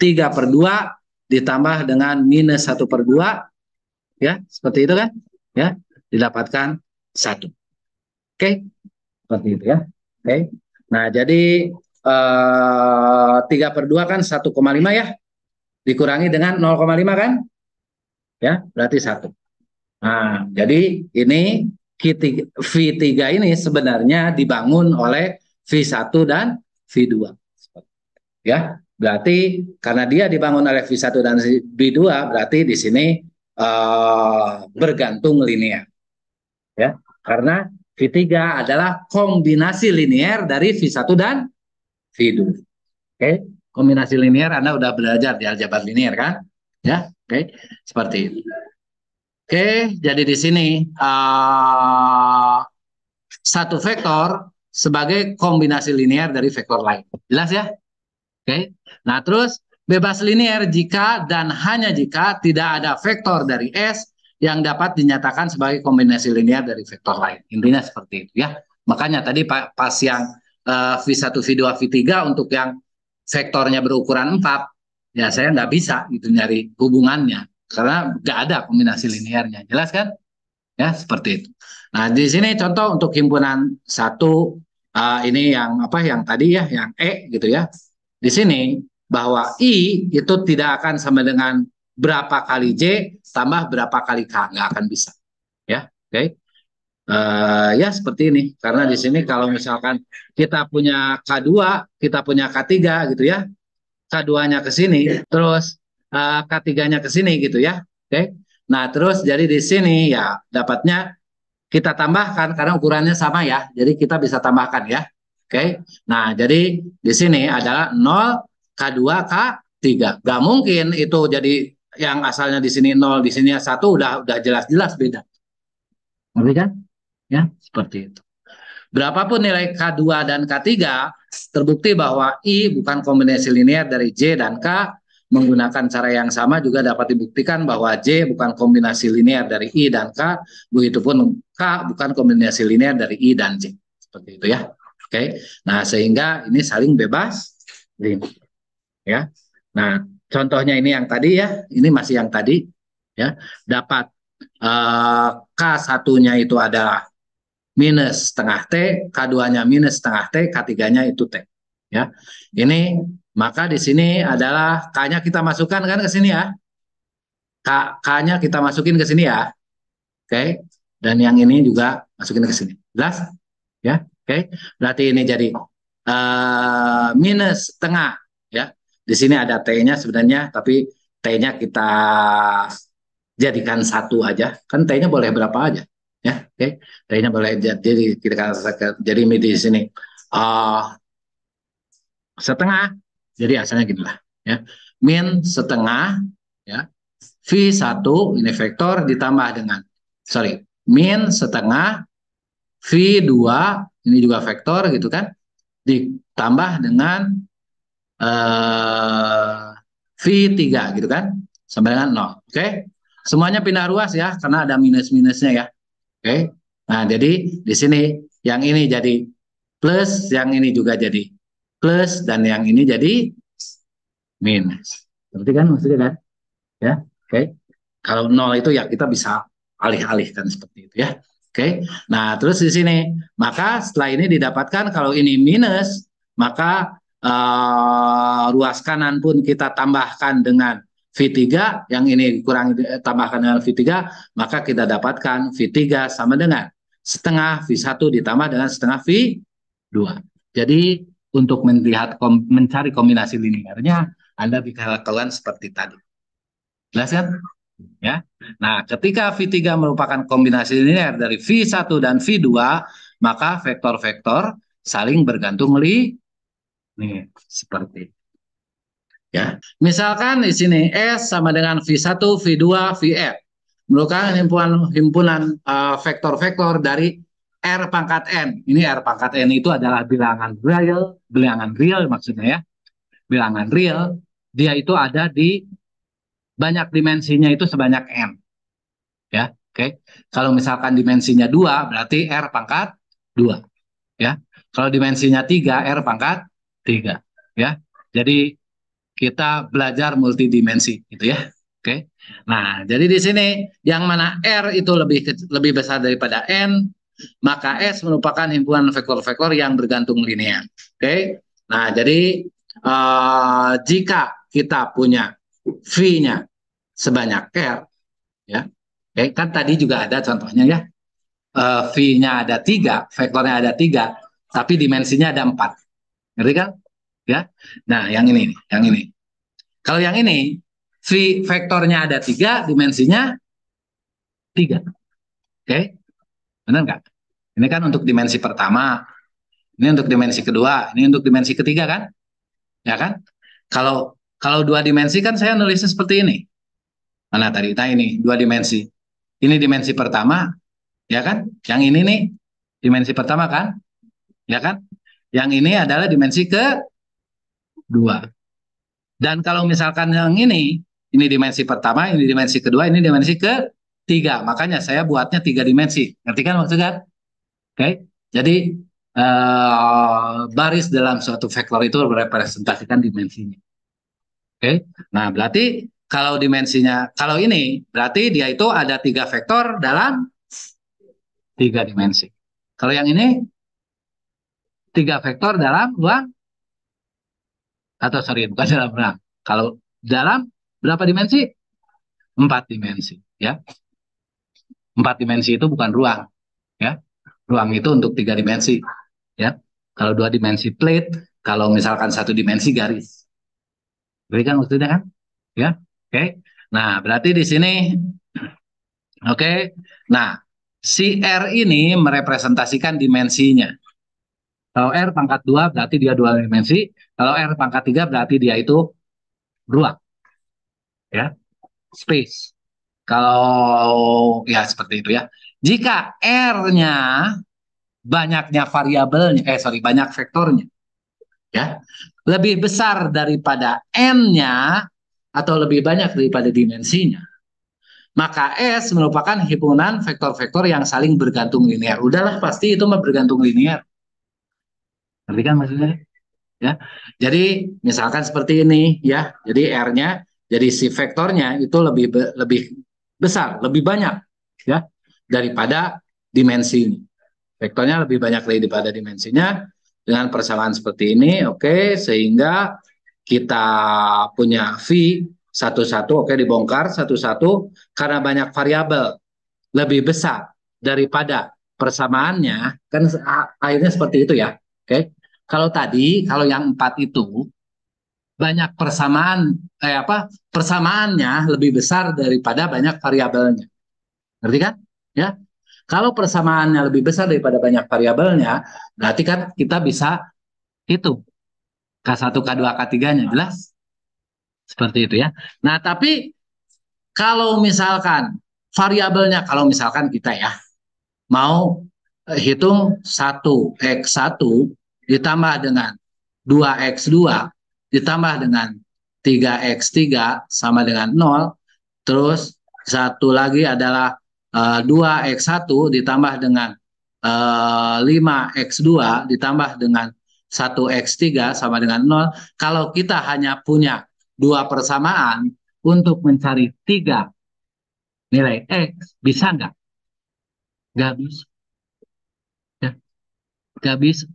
3/2 ditambah dengan minus 1/2 ya, seperti itu kan? Ya, didapatkan 1. Oke, seperti itu ya. Oke. Nah, jadi 3/2 kan 1,5 ya, dikurangi dengan 0,5 kan? Ya, berarti 1. Nah, jadi ini V3 ini sebenarnya dibangun oleh V1 dan V2. Ya, berarti karena dia dibangun oleh V1 dan V2, berarti di sini bergantung linear. Ya, karena V3 adalah kombinasi linear dari V1 dan V2. Oke, kombinasi linear Anda udah belajar di aljabar linear kan? Ya, oke, seperti itu. Oke, jadi di sini satu vektor sebagai kombinasi linear dari vektor lain. Jelas ya? Oke. Nah, terus bebas linear jika dan hanya jika tidak ada vektor dari S yang dapat dinyatakan sebagai kombinasi linear dari vektor lain. Intinya seperti itu ya. Makanya tadi pas yang V1, V2, V3 untuk yang vektornya berukuran 4, ya saya nggak bisa gitu nyari hubungannya. Karena nggak ada kombinasi linearnya. Jelas kan? Ya, seperti itu. Nah, di sini contoh untuk himpunan satu, ini yang apa yang tadi ya, yang E gitu ya. Di sini bahwa I itu tidak akan sama dengan berapa kali J tambah berapa kali K, nggak akan bisa. Ya, oke. Ya seperti ini. Karena di sini kalau misalkan kita punya K2, kita punya K3 gitu ya. K2-nya ke sini, terus K3-nya ke sini gitu ya. Oke. Nah, terus jadi di sini ya dapatnya kita tambahkan karena ukurannya sama ya. Jadi kita bisa tambahkan ya. Oke. Nah, jadi di sini adalah 0, K2, K3. Gak mungkin itu jadi yang asalnya di sini 0, di sini 1 udah jelas-jelas beda. Ngerti kan? Ya, seperti itu. Berapapun nilai K2 dan K3, terbukti bahwa I bukan kombinasi linear dari J dan K. Menggunakan cara yang sama juga dapat dibuktikan bahwa J bukan kombinasi linear dari I dan K. Begitupun K bukan kombinasi linear dari I dan J. Seperti itu ya. Oke. Nah, sehingga ini saling bebas linear. Ya. Nah, contohnya ini yang tadi ya. Ini masih yang tadi ya. Dapat K1-nya itu adalah minus setengah T, K2-nya minus setengah T, K3-nya itu T. Ya. Ini maka di sini adalah K-nya kita masukkan kan ke sini ya. K-nya kita masukin ke sini ya. Oke. Dan yang ini juga masukin ke sini. Jelas? Ya. Oke. Berarti ini jadi minus setengah ya. Di sini ada T-nya sebenarnya, tapi T-nya kita jadikan 1 aja. Kan T-nya boleh berapa aja. Ya, oke. T-nya boleh jadi kita jadi di sini setengah. Jadi asalnya gini lah ya. Min setengah ya. V1 ini vektor ditambah dengan min setengah V2 ini juga vektor gitu kan. Ditambah dengan V3 gitu kan. Sama dengan 0. Oke. Semuanya pindah ruas ya karena ada minus-minusnya ya. Oke. Nah, jadi di sini yang ini jadi plus, yang ini juga jadi plus, dan yang ini jadi minus. Berarti kan maksudnya kan? Ya, oke. Kalau 0 itu ya kita bisa alih-alihkan seperti itu ya. Oke. Nah, terus di sini, maka setelah ini didapatkan kalau ini minus, maka ruas kanan pun kita tambahkan dengan V3, yang ini kurang tambahkan dengan V3, maka kita dapatkan V3 sama dengan setengah V1 ditambah dengan setengah V2. Jadi untuk mencari kombinasi linearnya, Anda bisa lakukan seperti tadi. Jelas kan? Ya. Nah, ketika V3 merupakan kombinasi linear dari V1 dan V2, maka vektor-vektor saling bergantung nih seperti ya. Misalkan di sini S sama dengan V1, V2, Vf. Merupakan himpunan vektor-vektor dari R pangkat N. Ini R pangkat N itu adalah bilangan real maksudnya ya. Bilangan real, dia itu ada di banyak dimensinya itu sebanyak N. Ya, oke. Kalau misalkan dimensinya 2, berarti R pangkat 2. Ya. Kalau dimensinya 3, R pangkat 3. Ya. Jadi kita belajar multidimensi gitu ya. Oke. Nah, jadi di sini yang mana R itu lebih besar daripada N, maka S merupakan himpunan vektor-vektor yang bergantung linear. Oke. Nah, jadi jika kita punya V-nya sebanyak R, ya, oke, kan tadi juga ada contohnya ya, V-nya ada 3, vektornya ada 3, tapi dimensinya ada 4. Ngerti kan? Ya. Nah, yang ini, yang ini. Kalau yang ini, V vektornya ada 3, dimensinya 3. Oke, benar nggak? Ini kan untuk dimensi pertama, ini untuk dimensi kedua, ini untuk dimensi ketiga kan? Ya kan? Kalau kalau dua dimensi kan saya nulisnya seperti ini. Mana tadi? Nah ini dua dimensi. Ini dimensi pertama, ya kan? Yang ini nih dimensi pertama kan? Ya kan? Yang ini adalah dimensi kedua. Dan kalau misalkan yang ini dimensi pertama, ini dimensi kedua, ini dimensi ketiga. Makanya saya buatnya 3 dimensi. Ngerti kan maksudnya? Oke, jadi baris dalam suatu vektor itu merepresentasikan dimensinya. Oke, nah berarti kalau dimensinya, kalau ini berarti dia itu ada 3 vektor dalam 3 dimensi. Kalau yang ini 3 vektor dalam ruang, atau sorry bukan dalam ruang. Kalau dalam berapa dimensi? 4 dimensi. Ya, 4 dimensi itu bukan ruang. Ya, ruang itu untuk 3 dimensi. Ya, kalau 2 dimensi plate, kalau misalkan 1 dimensi garis. Berikan maksudnya kan? Ya, oke. Nah, berarti di sini, oke. Nah, si R ini merepresentasikan dimensinya. Kalau R pangkat 2 berarti dia 2 dimensi. Kalau R pangkat 3 berarti dia itu ruang. Ya, space. Kalau ya seperti itu ya. Jika R-nya banyaknya variabelnya, banyak vektornya, ya, lebih besar daripada N-nya atau lebih banyak daripada dimensinya, maka S merupakan himpunan vektor-vektor yang saling bergantung linear. Udahlah, pasti itu mah bergantung linear. Ngerti kan maksudnya? Ya. Jadi misalkan seperti ini ya. Jadi R-nya, jadi si vektornya itu lebih besar, lebih banyak ya daripada dimensi ini. Vektornya lebih banyak daripada dimensinya dengan persamaan seperti ini, oke, sehingga kita punya V satu-satu, oke, dibongkar satu-satu karena banyak variabel lebih besar daripada persamaannya, kan akhirnya seperti itu ya, oke. Kalau tadi, kalau yang 4 itu banyak persamaan, persamaannya lebih besar daripada banyak variabelnya, ngerti kan? Ya, kalau persamaannya lebih besar daripada banyak variabelnya, berarti kan kita bisa hitung K1, K2, K3-nya, jelas? Seperti itu ya. Nah, tapi kalau misalkan variabelnya, kalau misalkan kita ya mau hitung 1x1 ditambah dengan 2x2 ditambah dengan 3x3 sama dengan 0, terus satu lagi adalah 2x1 ditambah dengan 5x2 ditambah dengan 1x3 sama dengan 0. Kalau kita hanya punya 2 persamaan untuk mencari 3 nilai X, bisa nggak? Nggak bisa. Ya, nggak bisa.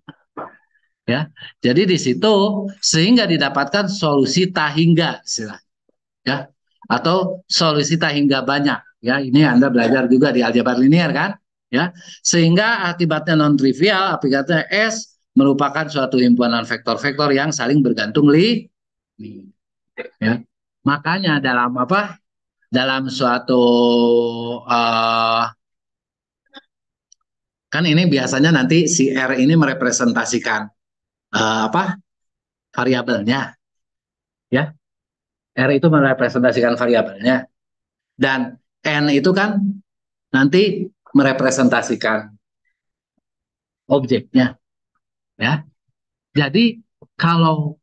Ya, jadi di situ sehingga didapatkan solusi tak hingga, ya, atau solusi tak hingga banyak. Ya, ini Anda belajar juga di aljabar linear kan? Ya, sehingga akibatnya non trivial, akibatnya S merupakan suatu himpunan vektor-vektor yang saling bergantung ya. Makanya dalam apa? Dalam suatu kan ini biasanya nanti si R ini merepresentasikan apa? Variabelnya, ya. R itu merepresentasikan variabelnya dan N itu kan nanti merepresentasikan objeknya, ya. Jadi kalau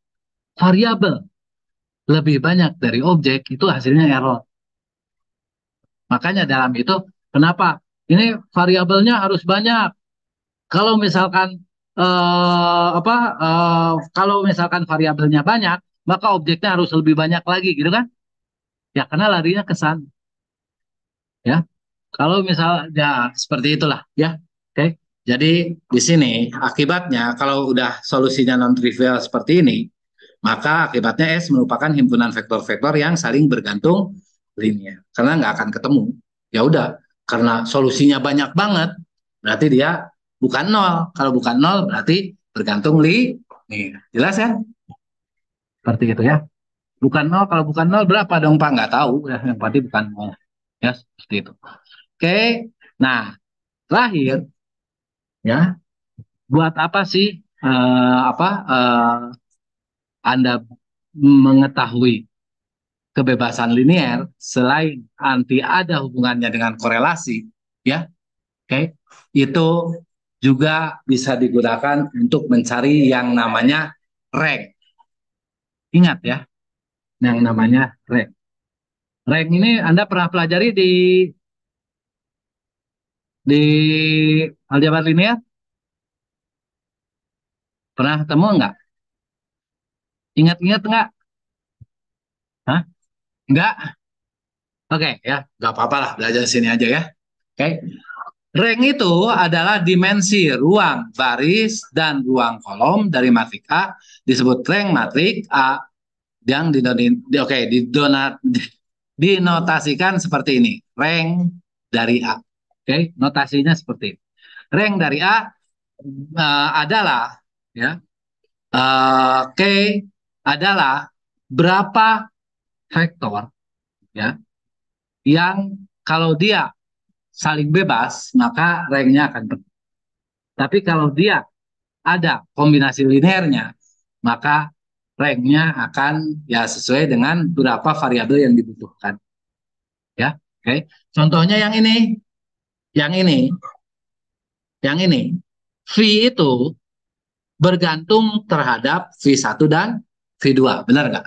variabel lebih banyak dari objek itu hasilnya error. Makanya dalam itu kenapa ini variabelnya harus banyak. Kalau misalkan kalau misalkan variabelnya banyak, maka objeknya harus lebih banyak lagi, gitu kan? Ya karena larinya ke sana. Ya, kalau misalnya seperti itulah ya. Oke. Jadi di sini akibatnya kalau udah solusinya non trivial seperti ini, maka akibatnya S merupakan himpunan vektor-vektor yang saling bergantung linear. Karena nggak akan ketemu. Ya udah, karena solusinya banyak banget, berarti dia bukan nol. Kalau bukan nol berarti bergantung linear. Jelas ya? Seperti itu ya. Bukan nol, kalau bukan nol berapa dong Pak? Nggak tahu ya, yang pasti bukan nol. Ya, seperti itu. Oke. Nah, terakhir ya, buat apa sih Anda mengetahui kebebasan linear selain anti ada hubungannya dengan korelasi, ya, oke, itu juga bisa digunakan untuk mencari yang namanya rank. Ingat ya, yang namanya rank. Rank ini Anda pernah pelajari di aljabar linear? Pernah ketemu nggak? Ingat-ingat nggak? Hah? Nggak? Oke, ya, nggak apa-apa lah, belajar di sini aja ya. Oke. Rank itu adalah dimensi ruang baris dan ruang kolom dari matrik A, disebut rank matrik A yang dinotasikan seperti ini. Rank dari A. Oke, notasinya seperti ini. Rank dari A adalah ya K adalah berapa vektor ya yang kalau dia saling bebas maka ranknya akan penuh. Tapi kalau dia ada kombinasi linearnya, maka ranknya akan ya sesuai dengan berapa variabel yang dibutuhkan. Ya, oke. Contohnya yang ini, yang ini. V itu bergantung terhadap V1 dan V2, benar nggak?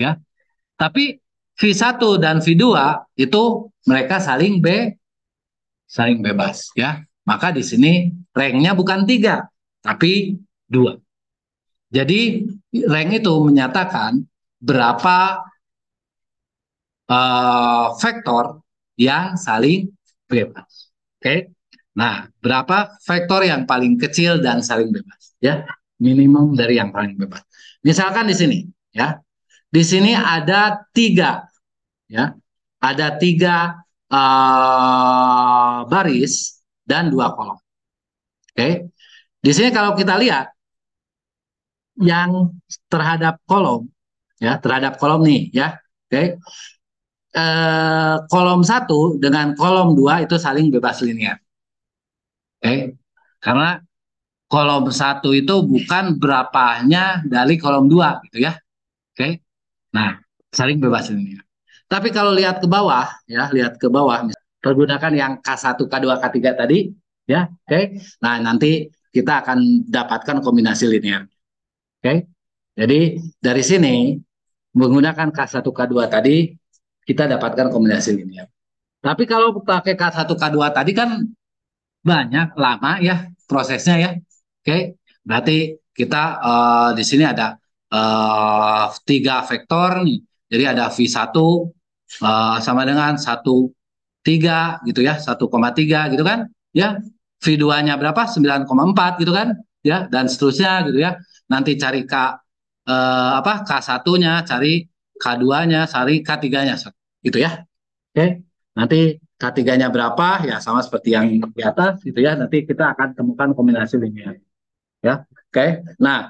Ya. Tapi V1 dan V2 itu mereka saling bebas, ya. Maka di sini ranknya bukan 3, tapi 2. Jadi rank itu menyatakan berapa vektor yang saling bebas. Oke. Nah, berapa vektor yang paling kecil dan saling bebas, ya? Minimum dari yang paling bebas. Misalkan di sini, ya. Di sini ada 3, ya. Ada 3 baris dan 2 kolom. Oke. Di sini kalau kita lihat yang terhadap kolom, ya, terhadap kolom nih, ya. Oke. Kolom 1 dengan kolom 2 itu saling bebas linear. Oke. Karena kolom 1 itu bukan berapanya dari kolom 2 gitu ya. Oke. Nah, saling bebas linear. Tapi kalau lihat ke bawah ya, lihat ke bawah pergunakan yang K1, K2, K3 tadi ya. Oke. Nah, nanti kita akan dapatkan kombinasi linear. Oke. Jadi dari sini menggunakan K1, K2 tadi kita dapatkan kombinasi linear. Tapi kalau pakai K1, K2 tadi kan banyak, lama ya prosesnya ya. Oke, berarti kita di sini ada 3 vektor nih. Jadi ada V1 sama dengan 1,3 gitu ya, 1,3 gitu kan. Ya, V2-nya berapa? 9,4 gitu kan. Ya, dan seterusnya gitu ya. Nanti cari K1-nya, cari K2-nya, cari K3-nya gitu ya. Oke, nanti K3-nya berapa? Ya sama seperti yang di atas gitu ya. Nanti kita akan temukan kombinasi linear. Ya, oke. Nah,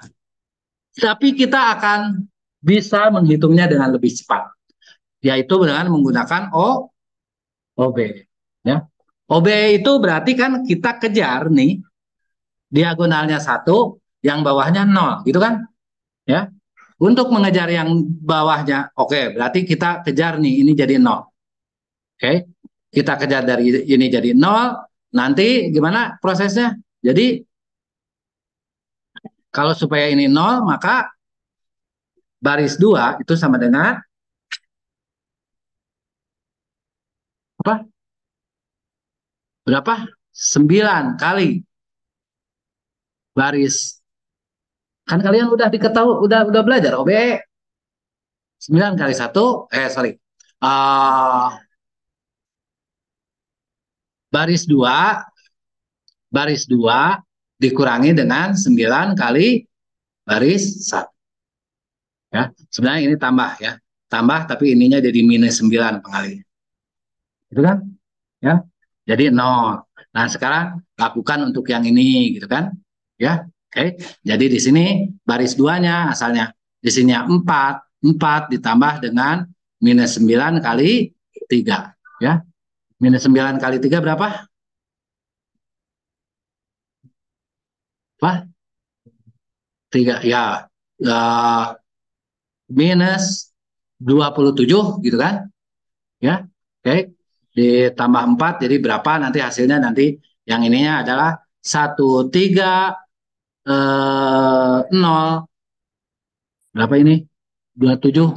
tapi kita akan bisa menghitungnya dengan lebih cepat, yaitu dengan menggunakan OB. Ya, OB itu berarti kan kita kejar nih diagonalnya 1, yang bawahnya 0, gitu kan? Ya, untuk mengejar yang bawahnya, oke, berarti kita kejar nih ini jadi 0. Oke, kita kejar dari ini jadi 0. Nanti gimana prosesnya? Jadi kalau supaya ini 0, maka baris 2 itu sama dengan apa? Berapa? 9 kali baris. Kan kalian udah diketahui, udah belajar OBE. 9 kali 1, sorry. uh, baris 2 dikurangi dengan 9 kali baris 1. Ya, sebenarnya ini tambah ya. Tambah tapi ininya jadi minus 9 pengalinya. Gitu kan? Ya. Jadi 0. Nah, sekarang lakukan untuk yang ini gitu kan? Ya. Oke. Jadi di sini baris 2-nya asalnya di sini 4 ditambah dengan minus 9 kali 3 ya. Minus 9 kali 3 berapa? Apa? 3 ya. Uh, minus 27 gitu kan? Ya. Oke. Ditambah 4 jadi berapa nanti hasilnya nanti yang ininya adalah 0 berapa ini? 27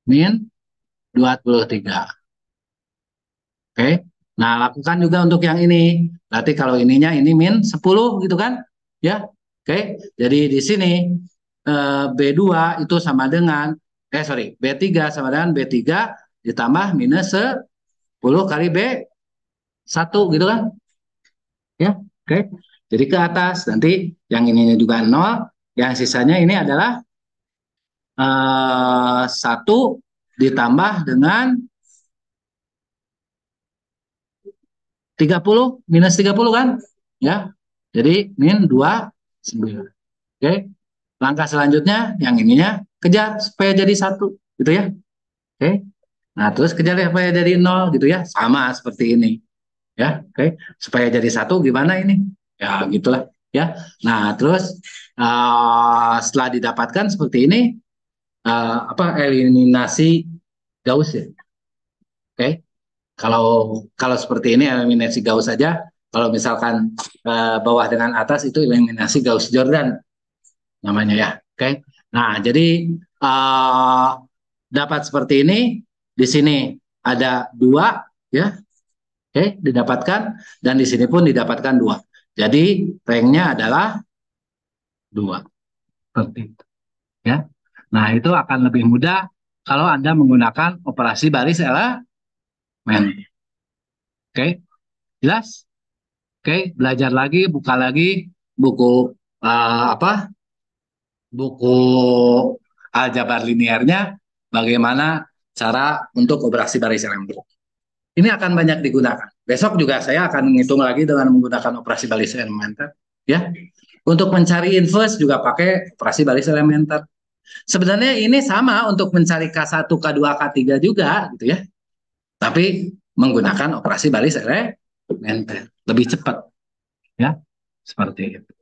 min 23. Oke. Nah, lakukan juga untuk yang ini. Berarti kalau ininya ini min 10 gitu kan? Ya. Oke. Jadi di sini B2 itu sama dengan B3 sama dengan B3 ditambah minus 10 kali B1 gitu kan? Ya. Oke. Jadi ke atas nanti yang ininya juga 0, yang sisanya ini adalah 1 ditambah dengan 30 minus 30 kan? Ya. Jadi min 29. Oke. Langkah selanjutnya yang ininya kejar supaya jadi 1 gitu ya. Oke. Nah, terus kejar supaya jadi 0 gitu ya. Sama seperti ini. Ya, oke. Supaya jadi 1 gimana ini? Ya, gitulah ya. Nah, terus setelah didapatkan seperti ini eliminasi Gauss ya. Oke. Kalau kalau seperti ini eliminasi Gauss saja. Kalau misalkan bawah dengan atas itu eliminasi Gauss-Jordan namanya ya. Oke. Nah, jadi dapat seperti ini. Di sini ada 2 ya. Oke, didapatkan dan di sini pun didapatkan 2. Jadi ranknya adalah 2. Seperti itu ya. Nah, itu akan lebih mudah kalau Anda menggunakan operasi baris elemen. Oke, jelas? Oke, belajar lagi, buka lagi buku apa? Buku aljabar linearnya, bagaimana cara untuk operasi baris elemen. Ini akan banyak digunakan. Besok juga saya akan menghitung lagi dengan menggunakan operasi baris elementer. Ya, untuk mencari inverse juga pakai operasi baris elementer. Sebenarnya ini sama untuk mencari K1, K2, K3 juga, gitu ya. Tapi menggunakan operasi baris elementer lebih cepat, ya, seperti itu.